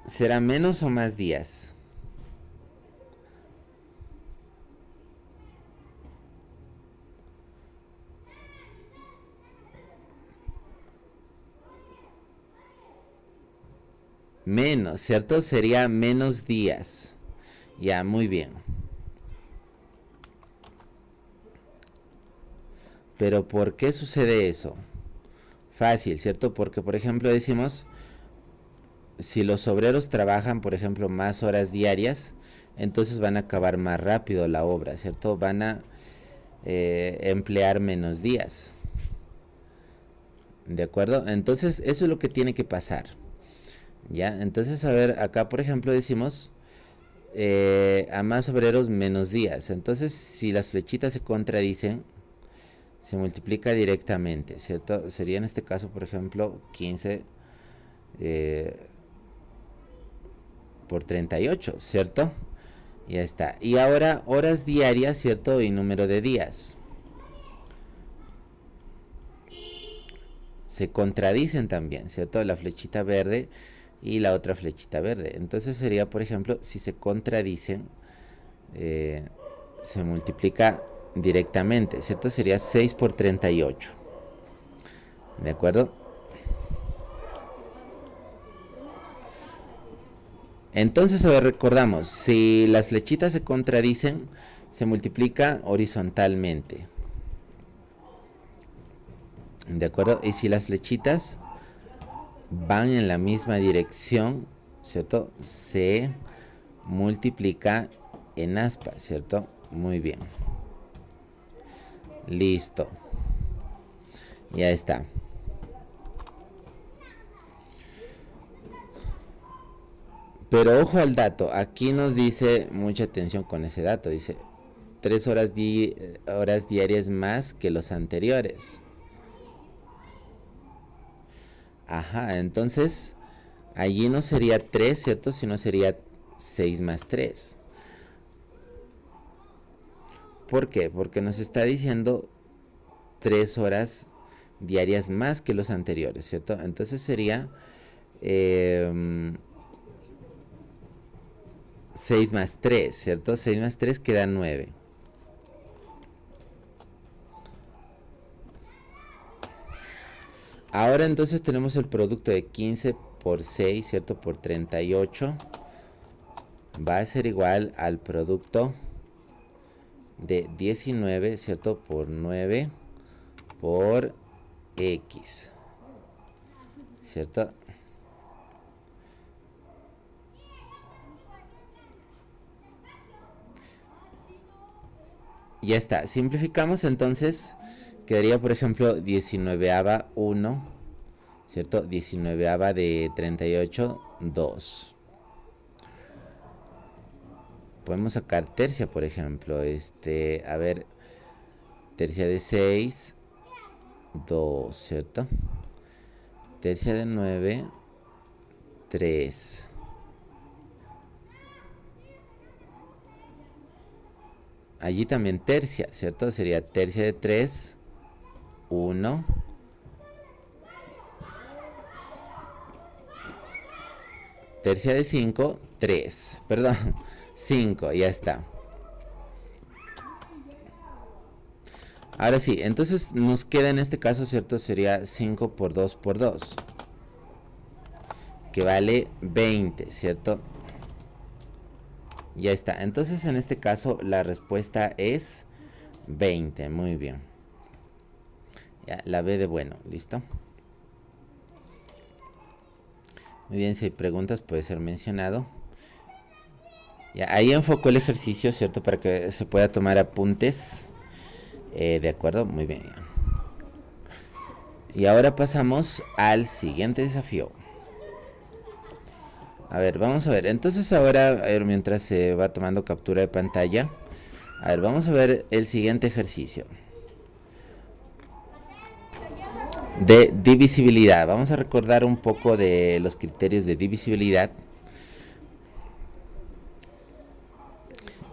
[SPEAKER 1] ¿Será menos o más días? Menos, ¿cierto? Sería menos días. Ya, muy bien. Pero ¿por qué sucede eso? Fácil, ¿cierto? Porque, por ejemplo, decimos, si los obreros trabajan, por ejemplo, más horas diarias, entonces van a acabar más rápido la obra, ¿cierto? Van a emplear menos días. ¿De acuerdo? Entonces, eso es lo que tiene que pasar. ¿Ya? Entonces, a ver, acá, por ejemplo, decimos a más obreros, menos días. Entonces, si las flechitas se contradicen, se multiplica directamente, ¿cierto? Sería en este caso, por ejemplo, 15 por 38, ¿cierto? Ya está. Y ahora horas diarias, ¿cierto? Y número de días. Se contradicen también, ¿cierto? La flechita verde y la otra flechita verde. Entonces sería, por ejemplo, si se contradicen, se multiplica directamente, ¿cierto? Sería 6 por 38. ¿De acuerdo? Entonces, a ver, recordamos, si las flechitas se contradicen, se multiplica horizontalmente. ¿De acuerdo? Y si las flechitas van en la misma dirección, ¿cierto? Se multiplica en aspa, ¿cierto? Muy bien. Listo. Ya está. Pero ojo al dato. Aquí nos dice, mucha atención con ese dato. Dice 3 horas diarias más que los anteriores. Ajá, entonces allí no sería 3, ¿cierto? Sino sería 6 más 3. ¿Por qué? Porque nos está diciendo 3 horas diarias más que los anteriores, ¿cierto? Entonces sería 6 más 3, ¿cierto? 6 más 3 queda 9. Ahora entonces tenemos el producto de 15 por 6, ¿cierto? Por 38. Va a ser igual al producto de 19, ¿cierto? Por 9 por X, ¿cierto? Ya está. Simplificamos entonces. Quedaría, por ejemplo, 19ava 1, ¿cierto? 19ava de 38, 2. Podemos sacar tercia, por ejemplo. A ver, tercia de 6, 2, ¿cierto? Tercia de 9, 3. Allí también tercia, ¿cierto? Sería tercia de 3, 1. Tercia de 5, 3. Perdón, 5, ya está. Ahora sí, entonces nos queda en este caso, ¿cierto? Sería 5 por 2 por 2. Que vale 20, ¿cierto? Ya está. Entonces en este caso la respuesta es 20. Muy bien. Ya, la B de bueno. ¿Listo? Muy bien, si hay preguntas puede ser mencionado. Ya, ahí enfocó el ejercicio, ¿cierto? Para que se pueda tomar apuntes. De acuerdo, muy bien. Y ahora pasamos al siguiente desafío. A ver, vamos a ver. Entonces ahora, a ver, mientras se va tomando captura de pantalla, a ver, vamos a ver el siguiente ejercicio. De divisibilidad. Vamos a recordar un poco de los criterios de divisibilidad.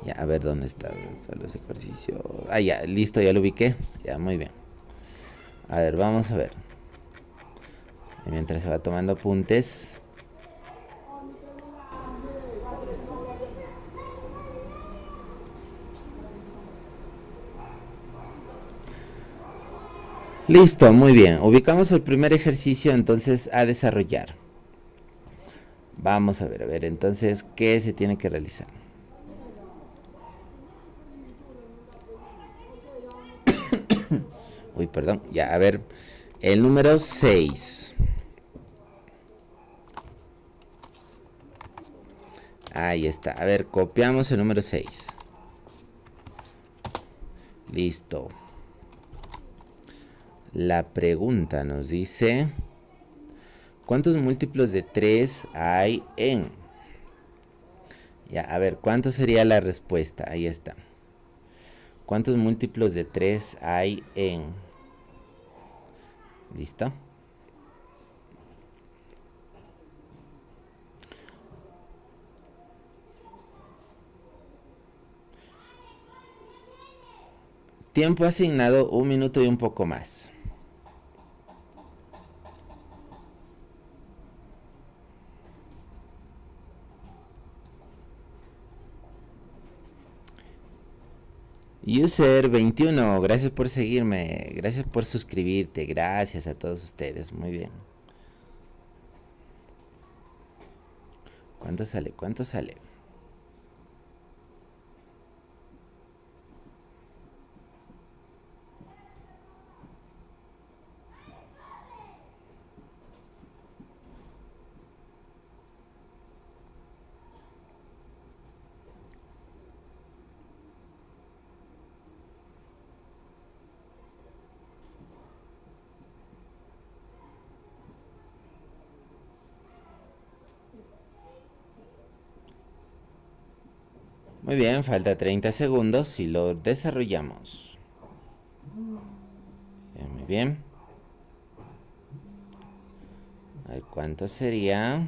[SPEAKER 1] Ya, a ver dónde están los ejercicios. Ah, ya, listo, ya lo ubiqué. Ya, muy bien. A ver, vamos a ver. Y mientras se va tomando apuntes. Listo, muy bien. Ubicamos el primer ejercicio entonces a desarrollar. Vamos a ver, entonces, ¿qué se tiene que realizar? Uy, perdón, ya, a ver, el número 6. Ahí está, a ver, copiamos el número 6. Listo. La pregunta nos dice, ¿cuántos múltiplos de 3 hay en? Ya, a ver, ¿cuánto sería la respuesta? Ahí está. ¿Cuántos múltiplos de 3 hay en? ¿Listo? Tiempo asignado 1 minuto y un poco más. User21, gracias por seguirme, gracias por suscribirte, gracias a todos ustedes, muy bien. ¿Cuánto sale? ¿Cuánto sale? Muy bien, falta 30 segundos y lo desarrollamos. Muy bien. A ver, ¿cuánto sería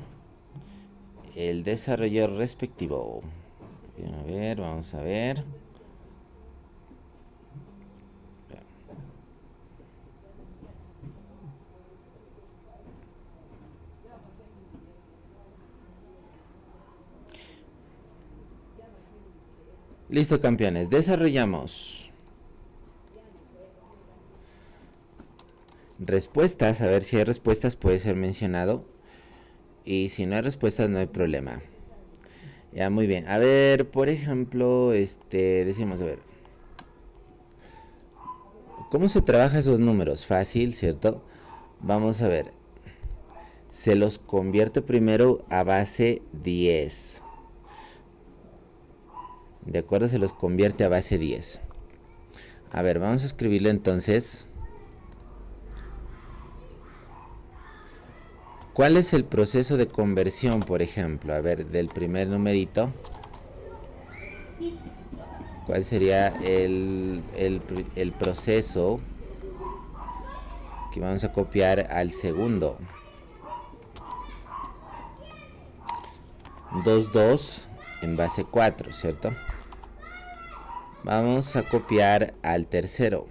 [SPEAKER 1] el desarrollo respectivo? Bien, a ver, vamos a ver. Listo, campeones, desarrollamos. Respuestas, a ver si hay respuestas puede ser mencionado. Y si no hay respuestas no hay problema. Ya, muy bien. A ver, por ejemplo, decimos, a ver. ¿Cómo se trabaja esos números? Fácil, ¿cierto? Vamos a ver. Se los convierte primero a base 10. De acuerdo, se los convierte a base 10. A ver, vamos a escribirlo entonces. ¿Cuál es el proceso de conversión, por ejemplo? A ver, del primer numerito. ¿Cuál sería el proceso que vamos a copiar al segundo? 2 en base 4, ¿cierto? Vamos a copiar al tercero.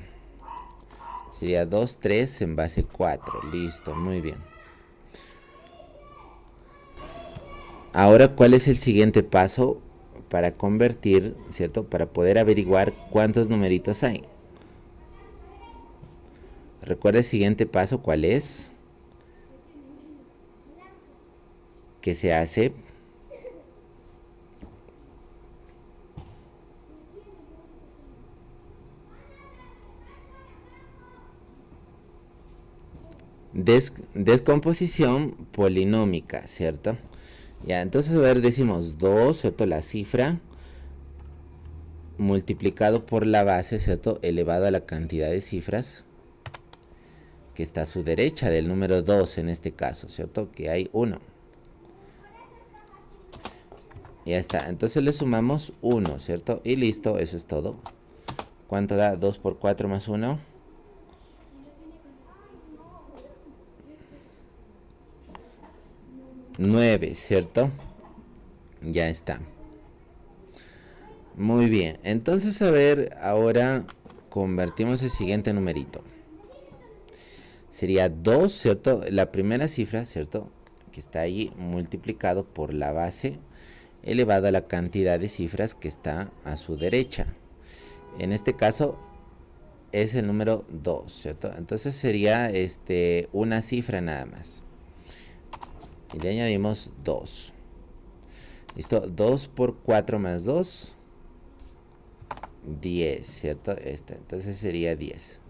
[SPEAKER 1] Sería 2, 3 en base 4. Listo, muy bien. Ahora, ¿cuál es el siguiente paso para convertir, ¿cierto? Para poder averiguar cuántos numeritos hay. Recuerda el siguiente paso, ¿cuál es? ¿Qué se hace? Descomposición polinómica, ¿cierto? Ya, entonces a ver, decimos 2, ¿cierto? La cifra multiplicado por la base, ¿cierto? Elevado a la cantidad de cifras que está a su derecha del número 2 en este caso, ¿cierto? Que hay 1. Ya está, entonces le sumamos 1, ¿cierto? Y listo, eso es todo. ¿Cuánto da 2 por 4 más 1? 9, ¿cierto? Ya está. Muy bien, entonces a ver, ahora convertimos el siguiente numerito. Sería 2, ¿cierto? La primera cifra, ¿cierto? Que está ahí multiplicado por la base elevado a la cantidad de cifras que está a su derecha. En este caso es el número 2, ¿cierto? Entonces sería una cifra nada más. Y le añadimos 2. ¿Listo? 2 por 4 más 2. 10, ¿cierto? Entonces sería 10.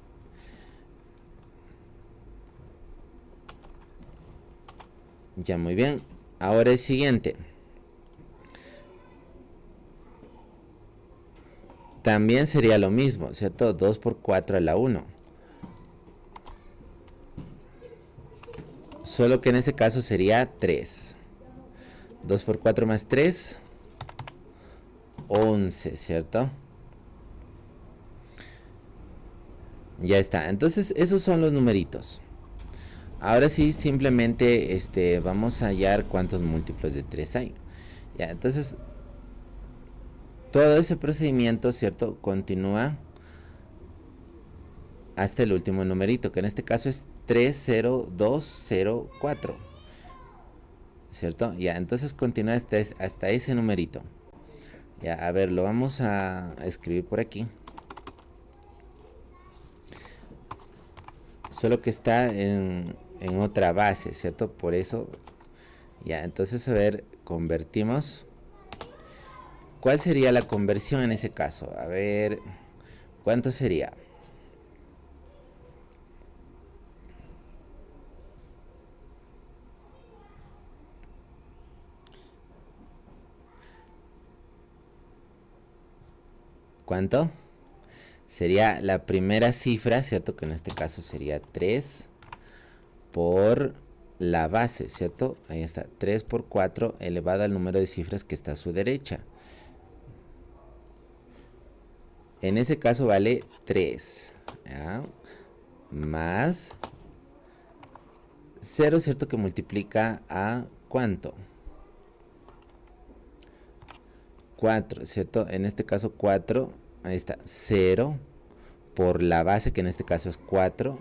[SPEAKER 1] Ya, muy bien. Ahora el siguiente. También sería lo mismo, ¿cierto? 2 por 4 a la 1. Solo que en ese caso sería 3. 2 por 4 más 3. 11, ¿cierto? Ya está. Entonces, esos son los numeritos. Ahora sí, simplemente vamos a hallar cuántos múltiplos de 3 hay. Ya, entonces, todo ese procedimiento, ¿cierto? Continúa hasta el último numerito, que en este caso es 30204. ¿Cierto? Ya, entonces continúa hasta ese numerito. Ya, a ver, lo vamos a escribir por aquí. Solo que está en otra base, ¿cierto? Por eso, ya, entonces a ver, convertimos. ¿Cuál sería la conversión en ese caso? A ver, ¿cuánto sería? ¿Cuánto? Sería la primera cifra, ¿cierto? Que en este caso sería 3 por la base, ¿cierto? Ahí está, 3 por 4 elevado al número de cifras que está a su derecha. En ese caso vale 3, ¿ya? Más 0, ¿cierto? Que multiplica a ¿cuánto? 4, ¿cierto? En este caso 4, ahí está, 0 por la base, que en este caso es 4,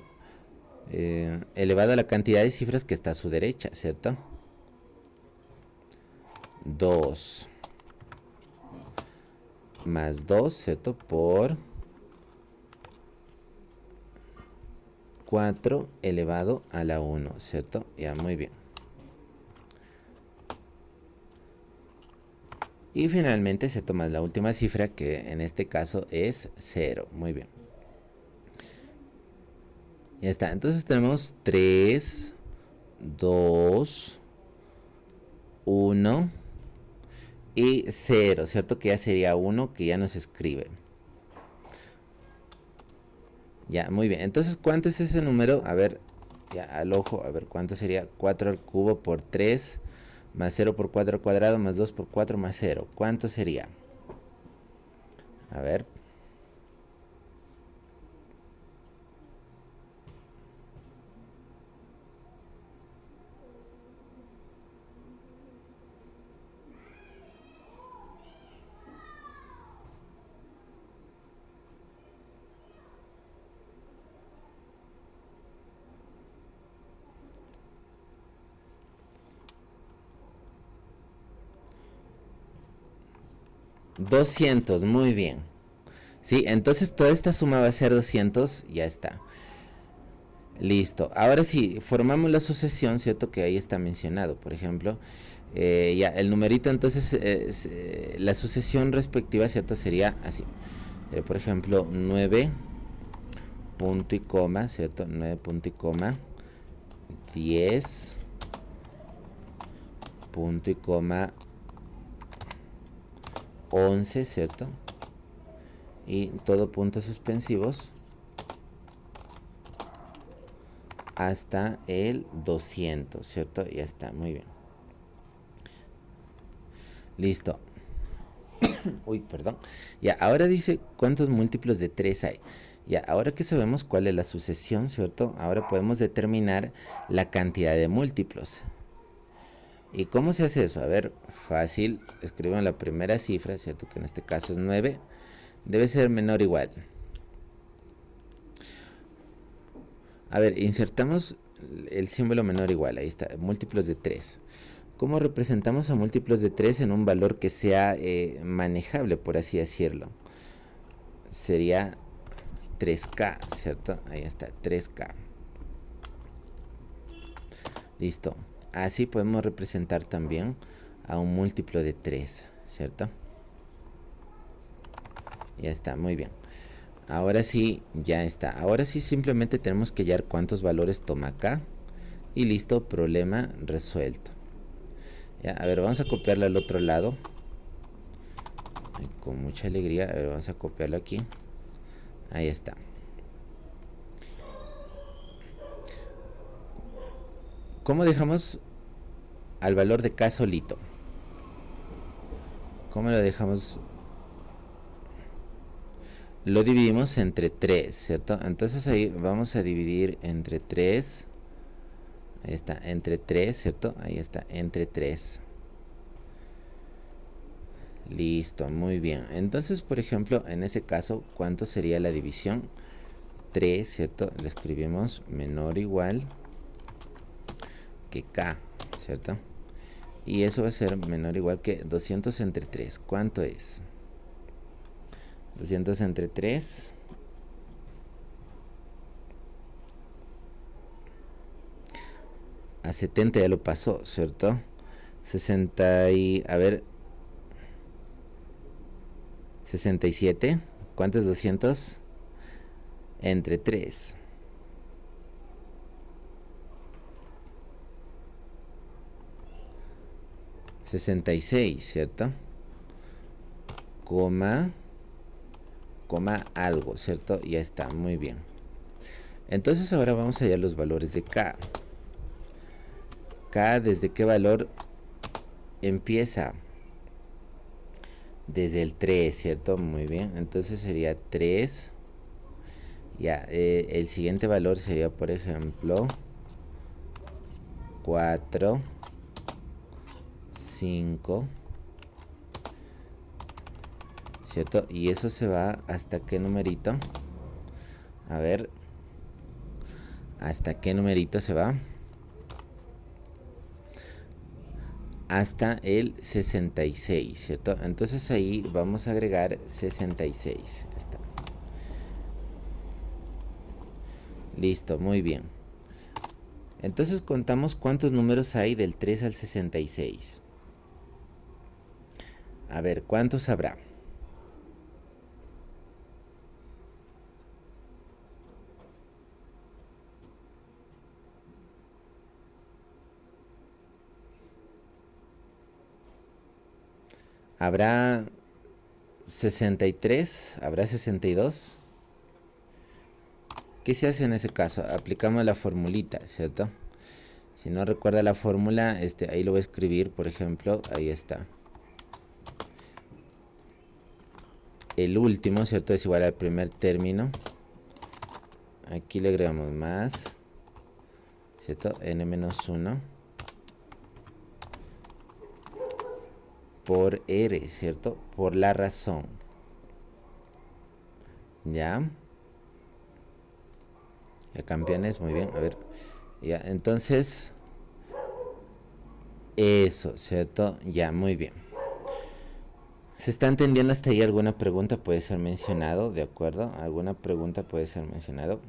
[SPEAKER 1] elevado a la cantidad de cifras que está a su derecha, ¿cierto? 2 más 2, ¿cierto? Por 4 elevado a la 1, ¿cierto? Ya, muy bien. Y finalmente se toma la última cifra, que en este caso es 0. Muy bien. Ya está. Entonces tenemos 3, 2, 1 y 0, ¿cierto? Que ya sería 1, que ya no se escribe. Ya, muy bien. Entonces, ¿cuánto es ese número? A ver, ya al ojo, a ver, ¿cuánto sería? 4 al cubo por 3, más 0 por 4 al cuadrado, más 2 por 4, más 0. ¿Cuánto sería? A ver. $200, muy bien. Sí, entonces toda esta suma va a ser 200, ya está. Listo. Ahora sí, formamos la sucesión, ¿cierto? Que ahí está mencionado, por ejemplo. Ya, el numerito, entonces, la sucesión respectiva, ¿cierto? Sería así. Por ejemplo, 9 punto y coma, ¿cierto? 9 punto y coma, 10 punto y coma, 11, ¿cierto? Y todo puntos suspensivos hasta el 200, ¿cierto? Ya está, muy bien. Listo. Uy, perdón. Ya, ahora dice cuántos múltiplos de 3 hay. Ya, ahora que sabemos cuál es la sucesión, ¿cierto? Ahora podemos determinar la cantidad de múltiplos. ¿Y cómo se hace eso? A ver, fácil. Escriban la primera cifra, ¿cierto? Que en este caso es 9. Debe ser menor o igual. A ver, insertamos el símbolo menor o igual. Ahí está, múltiplos de 3. ¿Cómo representamos a múltiplos de 3 en un valor que sea manejable, por así decirlo? Sería 3K, ¿cierto? Ahí está, 3K. Listo. Así podemos representar también a un múltiplo de 3, ¿cierto? Ya está, muy bien. Ahora sí, ya está. Ahora sí simplemente tenemos que hallar cuántos valores toma acá. Y listo, problema resuelto. Ya, a ver, vamos a copiarlo al otro lado. Con mucha alegría. A ver, vamos a copiarlo aquí. Ahí está. ¿Cómo dejamos al valor de K solito? ¿Cómo lo dejamos? lo dividimos entre 3, ¿cierto? Entonces ahí vamos a dividir entre 3. Ahí está, entre 3, ¿cierto? Ahí está, entre 3. Listo, muy bien. Entonces, por ejemplo, en ese caso, ¿cuánto sería la división? 3, ¿cierto? Le escribimos menor o igual que K, ¿cierto? Y eso va a ser menor o igual que 200 entre 3. ¿Cuánto es? 200 entre 3. A 70 ya lo pasó, ¿cierto? 60 y... a ver... 67. ¿Cuánto es 200? Entre 3. 66, ¿cierto? Coma algo, ¿cierto? Ya está, muy bien. Entonces ahora vamos a hallar los valores de K. K, ¿desde qué valor empieza? Desde el 3, ¿cierto? Muy bien. Entonces sería 3. Ya, el siguiente valor sería, por ejemplo, 4, 5, ¿cierto? Y eso se va hasta qué numerito. A ver, ¿hasta qué numerito se va? Hasta el 66, ¿cierto? Entonces ahí vamos a agregar 66. Está. Listo, muy bien. Entonces contamos cuántos números hay del 3 al 66. A ver, ¿cuántos habrá? ¿Habrá 63? ¿Habrá 62? ¿Qué se hace en ese caso? Aplicamos la formulita, ¿cierto? Si no recuerda la fórmula, ahí lo voy a escribir, por ejemplo, ahí está. El último, ¿cierto? Es igual al primer término. Aquí le agregamos más, ¿cierto? n-1 por r, ¿cierto? Por la razón. ¿Ya? Ya, campeones, muy bien. A ver, ya, entonces... eso, ¿cierto? Ya, muy bien. ¿Se está entendiendo hasta ahí? ¿Alguna pregunta puede ser mencionado? ¿De acuerdo? ¿Alguna pregunta puede ser mencionado?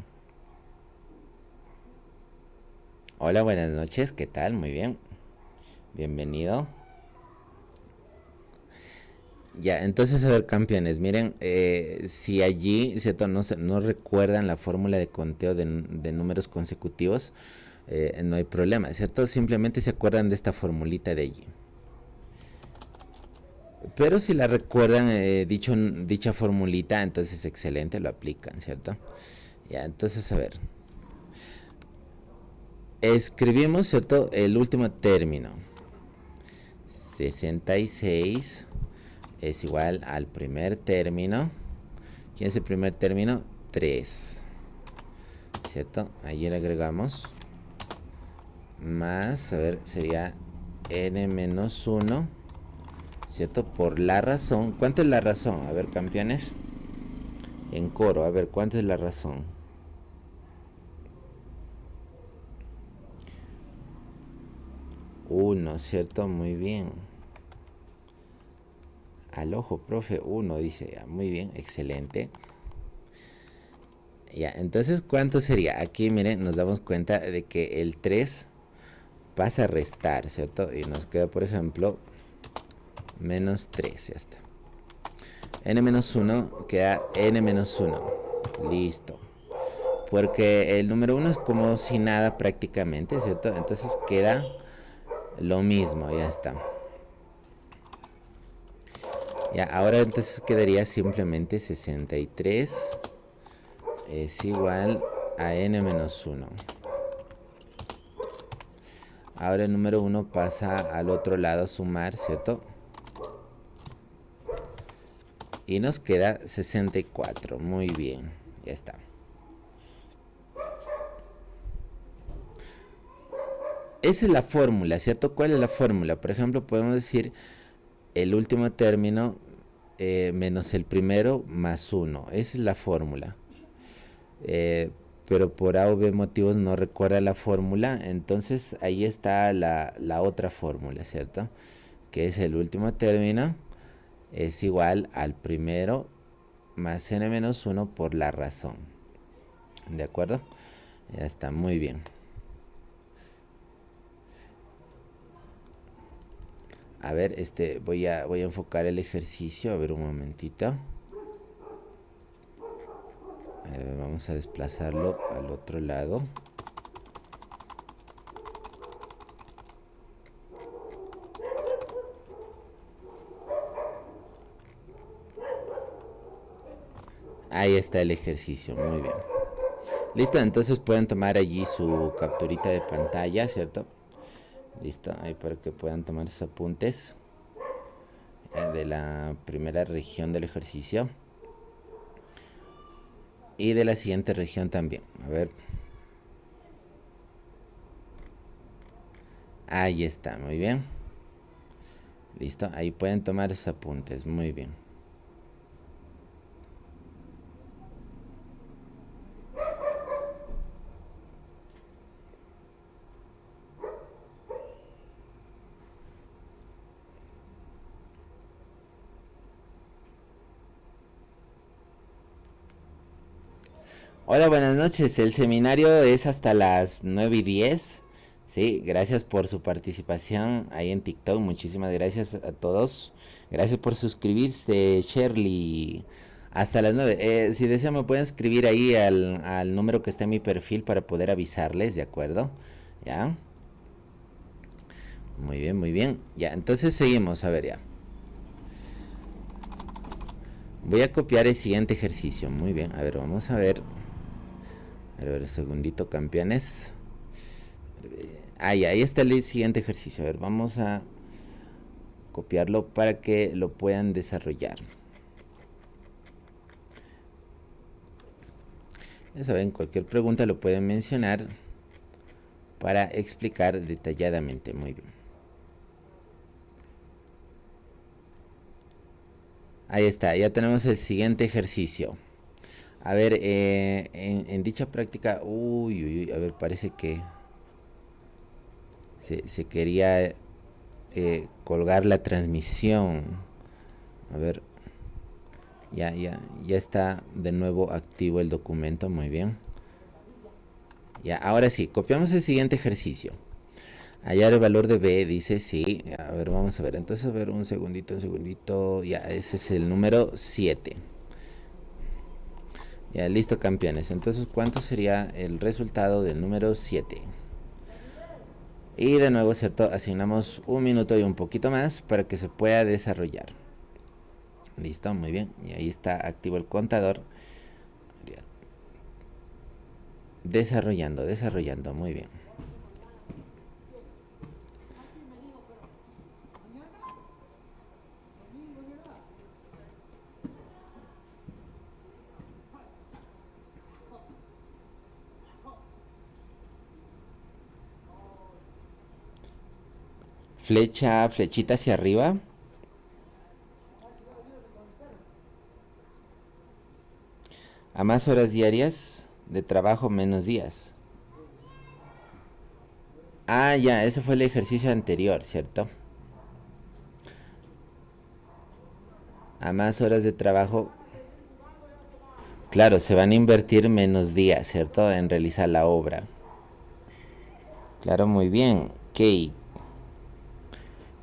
[SPEAKER 1] Hola, buenas noches. ¿Qué tal? Muy bien. Bienvenido. Ya, entonces, a ver, campeones, miren, si allí, ¿cierto? No recuerdan la fórmula de conteo de números consecutivos, no hay problema, ¿cierto? Simplemente se acuerdan de esta formulita de allí. Pero si la recuerdan, dicha formulita, entonces excelente, lo aplican, ¿cierto? Ya, entonces, a ver. Escribimos, ¿cierto? El último término. 66 es igual al primer término. ¿Quién es el primer término? 3. ¿Cierto? Ahí le agregamos. Más, a ver, sería n-1. ¿Cierto? Por la razón. ¿Cuánto es la razón? A ver, campeones. En coro, a ver, ¿cuánto es la razón? 1, ¿cierto? Muy bien. Al ojo, profe, 1, dice. Ya, muy bien, excelente. Ya, entonces, ¿cuánto sería? Aquí, miren, nos damos cuenta de que el 3 pasa a restar, ¿cierto? Y nos queda, por ejemplo, menos 3, ya está. n-1 queda n-1. Listo. Porque el número 1 es como si nada prácticamente, ¿cierto? Entonces queda lo mismo, ya está. Ya, ahora entonces quedaría simplemente 63 es igual a n-1. Ahora el número 1 pasa al otro lado a sumar, ¿cierto? Y nos queda 64. Muy bien, ya está. Esa es la fórmula, ¿cierto? ¿Cuál es la fórmula? Por ejemplo, podemos decir el último término menos el primero más 1. Esa es la fórmula. Pero por A o B motivos no recuerda la fórmula. Entonces ahí está la otra fórmula, ¿cierto? Que es el último término es igual al primero más n menos 1 por la razón. ¿De acuerdo? Ya está, muy bien. A ver, voy a enfocar el ejercicio. A ver, un momentito. Vamos a desplazarlo al otro lado. Ahí está el ejercicio, muy bien. Listo, entonces pueden tomar allí su capturita de pantalla, ¿cierto? Listo, ahí para que puedan tomar sus apuntes de la primera región del ejercicio. Y de la siguiente región también. A ver. Ahí está, muy bien. Listo, ahí pueden tomar sus apuntes, muy bien. Hola, buenas noches. El seminario es hasta las 9:10. Sí, gracias por su participación ahí en TikTok. Muchísimas gracias a todos. Gracias por suscribirse, Shirley. Hasta las 9. Si desean me pueden escribir ahí al número que está en mi perfil para poder avisarles, ¿de acuerdo? ¿Ya? Muy bien, muy bien. Ya, entonces seguimos, a ver ya. Voy a copiar el siguiente ejercicio. Muy bien, a ver, vamos a ver. A ver, un segundito, campeones. Ahí está el siguiente ejercicio. A ver, vamos a copiarlo para que lo puedan desarrollar. Ya saben, cualquier pregunta lo pueden mencionar para explicar detalladamente. Muy bien. Ahí está, ya tenemos el siguiente ejercicio. A ver, en dicha práctica, uy, a ver, parece que se quería colgar la transmisión. A ver, ya está de nuevo activo el documento, muy bien. Ya, ahora sí, copiamos el siguiente ejercicio. Hallar el valor de B, dice sí. A ver, vamos a ver. Entonces, a ver, un segundito. Ya, ese es el número 7. Ya, listo, campeones. Entonces, ¿cuánto sería el resultado del número 7? Y de nuevo, ¿cierto? Asignamos un minuto y un poquito más para que se pueda desarrollar. Listo, muy bien. Y ahí está activo el contador. Desarrollando, muy bien. Flechita hacia arriba. A más horas diarias de trabajo, menos días. Ah, ya, ese fue el ejercicio anterior, ¿cierto? A más horas de trabajo, claro, se van a invertir menos días, ¿cierto? En realizar la obra. Claro, muy bien. Kate.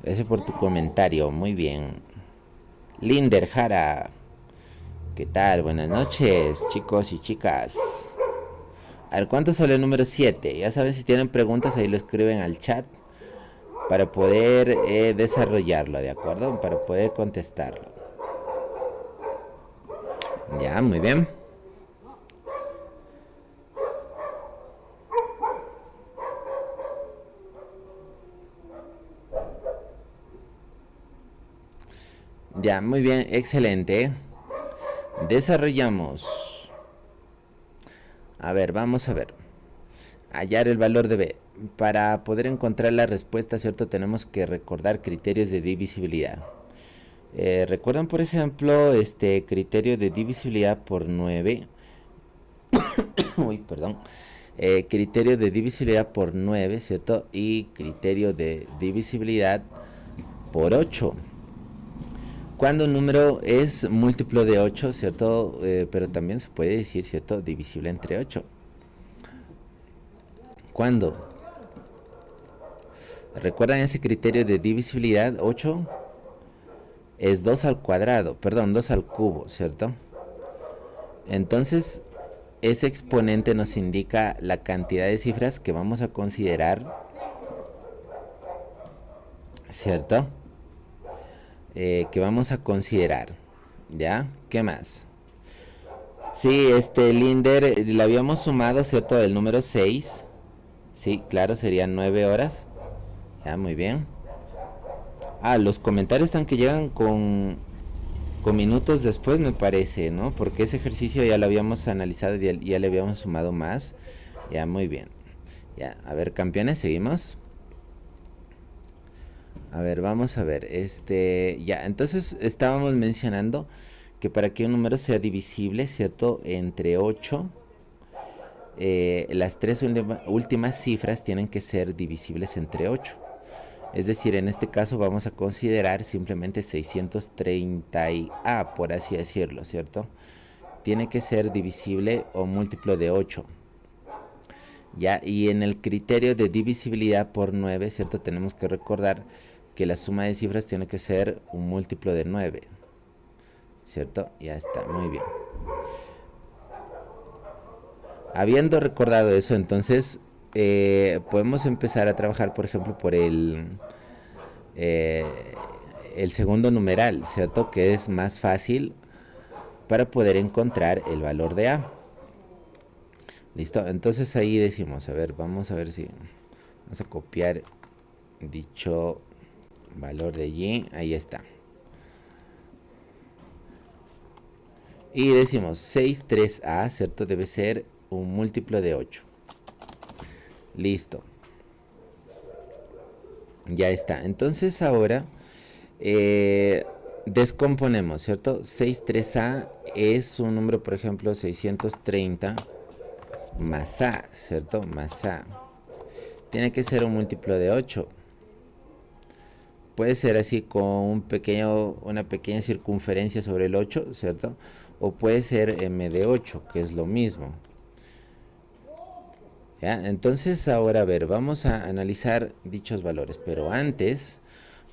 [SPEAKER 1] Gracias por tu comentario, muy bien. Linder Jara. ¿Qué tal? Buenas noches, chicos y chicas. A ver, ¿cuánto sale el número 7? Ya saben, si tienen preguntas ahí lo escriben al chat para poder desarrollarlo, ¿de acuerdo? Para poder contestarlo. Ya, muy bien. Ya, muy bien, excelente. Desarrollamos. A ver, vamos a ver. Hallar el valor de b. Para poder encontrar la respuesta, ¿cierto? Tenemos que recordar criterios de divisibilidad. ¿Recuerdan, por ejemplo, este criterio de divisibilidad por 9? Uy, perdón. Criterio de divisibilidad por 9, ¿cierto? Y criterio de divisibilidad por 8. Cuando un número es múltiplo de 8, ¿cierto? Pero también se puede decir, ¿cierto? Divisible entre 8. ¿Cuándo? ¿Recuerdan ese criterio de divisibilidad? 8 es 2 al cuadrado, perdón, 2 al cubo, ¿cierto? Entonces, ese exponente nos indica la cantidad de cifras que vamos a considerar, ¿cierto? Que vamos a considerar, ¿ya? ¿Qué más? Sí, Linder, le habíamos sumado, ¿cierto? El número 6. Sí, claro, serían 9 horas. Ya, muy bien. Los comentarios están que llegan con minutos después, me parece, ¿no? Porque ese ejercicio ya lo habíamos analizado y ya le habíamos sumado más. Ya, muy bien. Ya, a ver, campeones, seguimos. A ver, vamos a ver. Ya, entonces estábamos mencionando que para que un número sea divisible, ¿cierto? Entre 8, las tres últimas cifras tienen que ser divisibles entre 8. Es decir, en este caso vamos a considerar simplemente 630A, por así decirlo, ¿cierto? Tiene que ser divisible o múltiplo de 8. Ya, y en el criterio de divisibilidad por 9, ¿cierto? Tenemos que recordar que la suma de cifras tiene que ser un múltiplo de 9, ¿cierto? Ya está, muy bien. Habiendo recordado eso, entonces podemos empezar a trabajar, por ejemplo, por el segundo numeral, ¿cierto? Que es más fácil para poder encontrar el valor de A. ¿Listo? Entonces ahí decimos, a ver, vamos a ver si vamos a copiar dicho valor de Y, ahí está. Y decimos 63A, ¿cierto? Debe ser un múltiplo de 8. Listo. Ya está. Entonces ahora descomponemos, ¿cierto? 63A es un número, por ejemplo, 630 más A, ¿cierto? Más A. Tiene que ser un múltiplo de 8. Puede ser así con una pequeña circunferencia sobre el 8, ¿cierto? O puede ser m de 8, que es lo mismo. ¿Ya? Entonces ahora, a ver, vamos a analizar dichos valores. Pero antes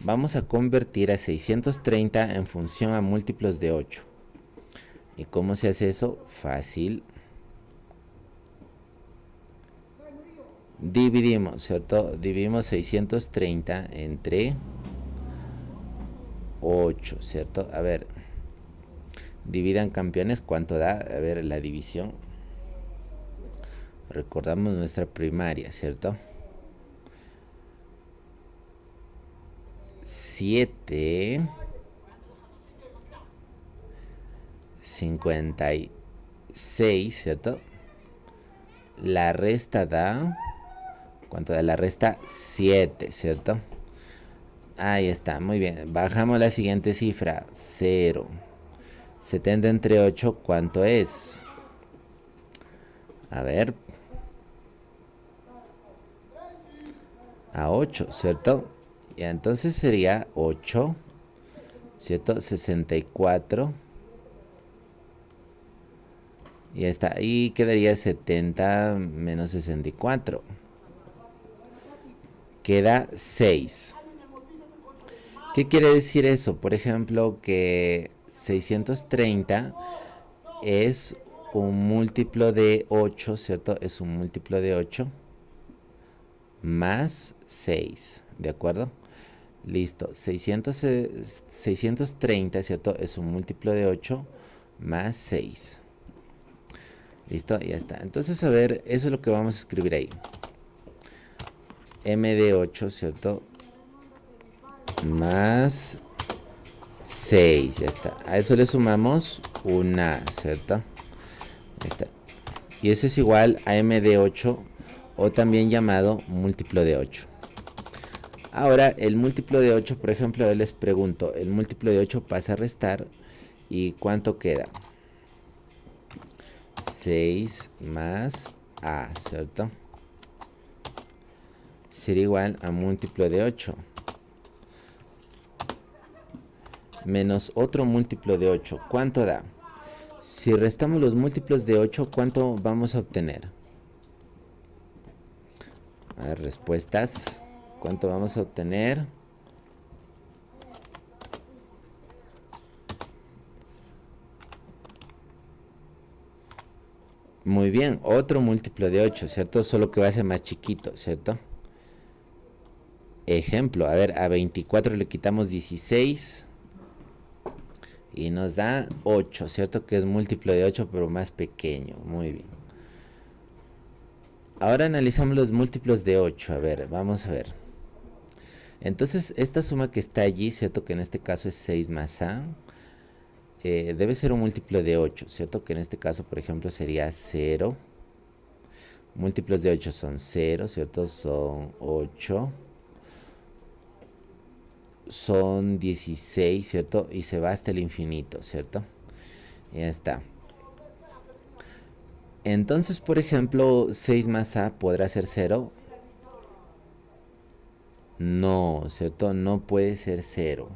[SPEAKER 1] vamos a convertir a 630 en función a múltiplos de 8. ¿Y cómo se hace eso? Fácil. Dividimos, ¿cierto? Dividimos 630 entre 8, ¿cierto? A ver, dividan campeones, ¿cuánto da? A ver, la división. Recordamos nuestra primaria, ¿cierto? 7 56, ¿cierto? La resta da... ¿Cuánto da la resta? 7, ¿cierto? Ahí está, muy bien. Bajamos la siguiente cifra. 0. 70 entre 8, ¿cuánto es? A ver. A 8, ¿cierto? Y entonces sería 8, ¿cierto? 64. Y está. Y quedaría 70 menos 64. Queda 6. ¿Qué quiere decir eso? Por ejemplo, que 630 es un múltiplo de 8, ¿cierto? Es un múltiplo de 8 más 6, ¿de acuerdo? Listo, 630, ¿cierto? Es un múltiplo de 8 más 6. Listo, ya está. Entonces, a ver, eso es lo que vamos a escribir ahí. M de 8, ¿cierto? Más 6, ya está. A eso le sumamos una, ¿cierto? Ya está. Y eso es igual a m de 8, o también llamado múltiplo de 8. Ahora, el múltiplo de 8, por ejemplo, yo les pregunto, el múltiplo de 8 pasa a restar, ¿y cuánto queda? 6 más a, ¿cierto? Sería igual a múltiplo de 8 menos otro múltiplo de 8. ¿Cuánto da? Si restamos los múltiplos de 8, ¿cuánto vamos a obtener? A ver, respuestas. ¿Cuánto vamos a obtener? Muy bien, otro múltiplo de 8, ¿cierto? Solo que va a ser más chiquito, ¿cierto? Ejemplo, a ver, a 24 le quitamos 16 y nos da 8, ¿cierto? Que es múltiplo de 8, pero más pequeño. Muy bien. Ahora analizamos los múltiplos de 8. A ver, vamos a ver. Entonces, esta suma que está allí, ¿cierto? Que en este caso es 6 más a. Debe ser un múltiplo de 8, ¿cierto? Que en este caso, por ejemplo, sería 0. Múltiplos de 8 son 0, ¿cierto? Son 8. Son 16, ¿cierto? Y se va hasta el infinito, ¿cierto? Ya está. Entonces, por ejemplo, 6 más a podrá ser 0. No, ¿cierto? No puede ser 0.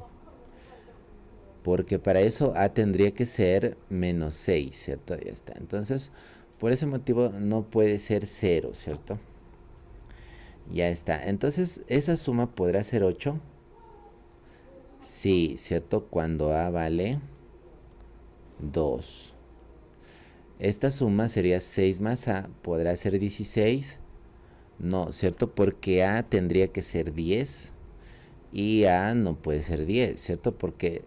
[SPEAKER 1] Porque para eso a tendría que ser menos 6, ¿cierto? Ya está. Entonces, por ese motivo no puede ser 0, ¿cierto? Ya está. Entonces, ¿esa suma podrá ser 8? Sí, ¿cierto? Cuando a vale 2. Esta suma sería 6 más a, ¿podrá ser 16? No, ¿cierto? Porque a tendría que ser 10 y a no puede ser 10, ¿cierto? Porque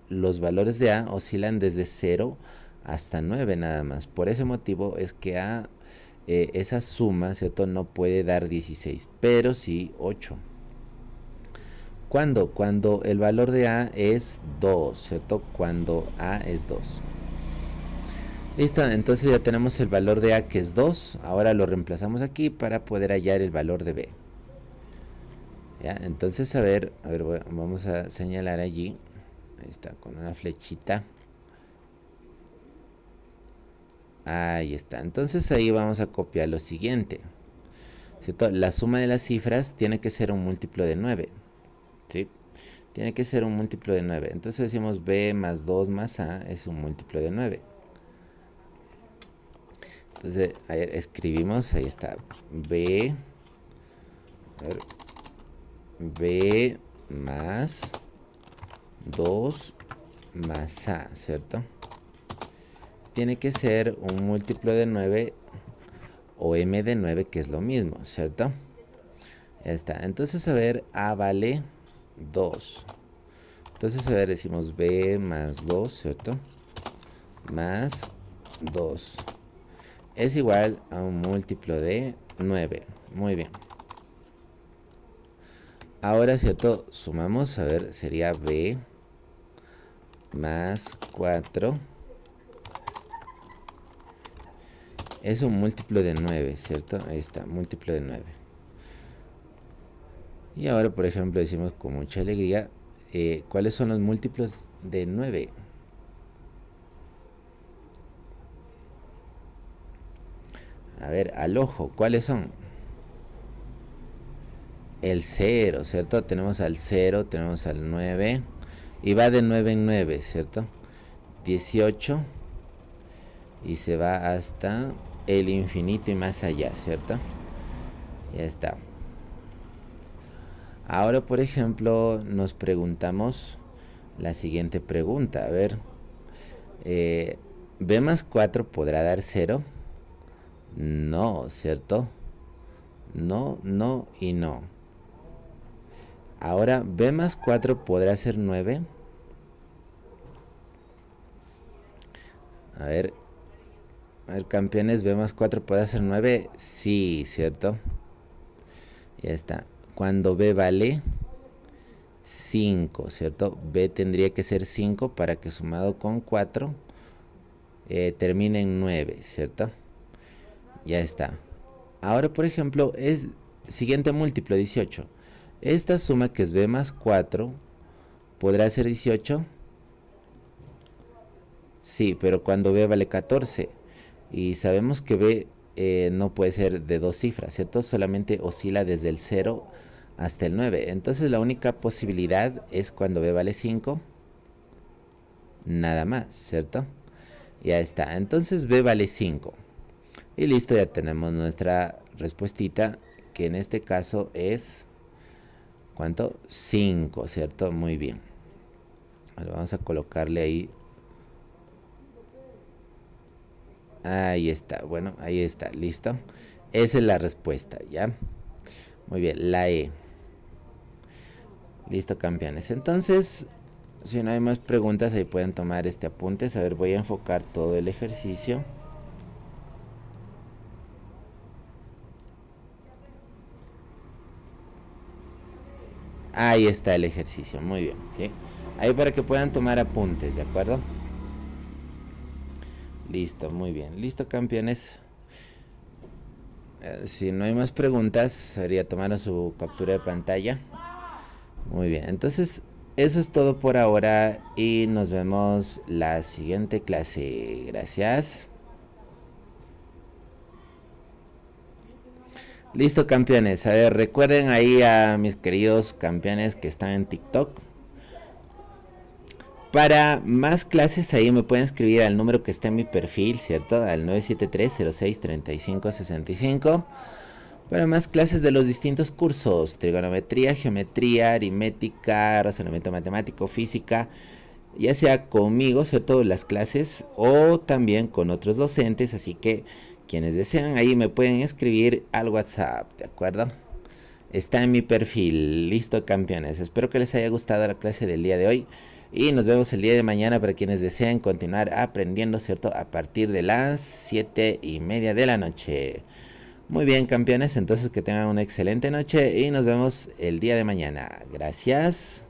[SPEAKER 1] los valores de a oscilan desde 0 hasta 9 nada más. Por ese motivo es que a, esa suma, ¿cierto? No puede dar 16, pero sí 8. ¿Cuándo? Cuando el valor de a es 2, ¿cierto? Cuando a es 2. Listo, entonces ya tenemos el valor de a que es 2. Ahora lo reemplazamos aquí para poder hallar el valor de b. ¿Ya? Entonces, a ver, vamos a señalar allí. Ahí está, con una flechita. Ahí está. Entonces ahí vamos a copiar lo siguiente, ¿cierto? La suma de las cifras tiene que ser un múltiplo de 9. ¿Sí? Tiene que ser un múltiplo de 9. Entonces decimos b más 2 más a es un múltiplo de 9. Entonces, a ver, escribimos, ahí está, b, a ver, b más 2 más a, ¿cierto? Tiene que ser un múltiplo de 9 o m de 9, que es lo mismo, ¿cierto? Ya está. Entonces, a ver, a vale 2. Entonces, a ver, decimos b más 2, ¿cierto? Más 2 es igual a un múltiplo de 9. Muy bien. Ahora, ¿cierto? Sumamos, a ver, sería b más 4. Es un múltiplo de 9, ¿cierto? Ahí está, múltiplo de 9. Y ahora, por ejemplo, decimos con mucha alegría, ¿cuáles son los múltiplos de 9? A ver, al ojo, ¿cuáles son? El 0, ¿cierto? Tenemos al 0, tenemos al 9. Y va de 9 en 9, ¿cierto? 18. Y se va hasta el infinito y más allá, ¿cierto? Ya está. Ahora, por ejemplo, nos preguntamos la siguiente pregunta. A ver, ¿b más 4 podrá dar 0? No, ¿cierto? No, no y no. Ahora, ¿b más 4 podrá ser 9? A ver, campeones, ¿b más 4 podrá ser 9? Sí, ¿cierto? Ya está. Cuando b vale 5, ¿cierto? B tendría que ser 5 para que sumado con 4 termine en 9, ¿cierto? Ya está. Ahora, por ejemplo, es siguiente múltiplo, 18. Esta suma que es B más 4, ¿podrá ser 18? Sí, pero cuando B vale 14. Y sabemos que B no puede ser de dos cifras, ¿cierto? Solamente oscila desde el 0 hasta el 9. Entonces la única posibilidad es cuando B vale 5. Nada más, ¿cierto? Ya está. Entonces B vale 5. Y listo, ya tenemos nuestra respuestita, que en este caso es... ¿cuánto? 5, ¿cierto? Muy bien. Ahora vamos a colocarle ahí. Ahí está, bueno, ahí está, listo. Esa es la respuesta, ¿ya? Muy bien, la E. Listo, campeones. Entonces, si no hay más preguntas, ahí pueden tomar este apunte. A ver, voy a enfocar todo el ejercicio. Ahí está el ejercicio, muy bien, ¿sí? Ahí para que puedan tomar apuntes, ¿de acuerdo? Listo, muy bien. Listo, campeones. Si no hay más preguntas, sería tomar su captura de pantalla. Muy bien, entonces eso es todo por ahora y nos vemos la siguiente clase. Gracias. Listo, campeones. A ver, recuerden ahí a mis queridos campeones que están en TikTok. Para más clases ahí me pueden escribir al número que está en mi perfil, ¿cierto? Al 973-06-3565. Para más clases de los distintos cursos: trigonometría, geometría, aritmética, razonamiento matemático, física, ya sea conmigo, sobre todo las clases, o también con otros docentes. Así que quienes desean ahí me pueden escribir al WhatsApp, ¿de acuerdo? Está en mi perfil. Listo, campeones. Espero que les haya gustado la clase del día de hoy. Y nos vemos el día de mañana para quienes deseen continuar aprendiendo, ¿cierto? A partir de las 7:30 de la noche. Muy bien, campeones. Entonces que tengan una excelente noche y nos vemos el día de mañana. Gracias.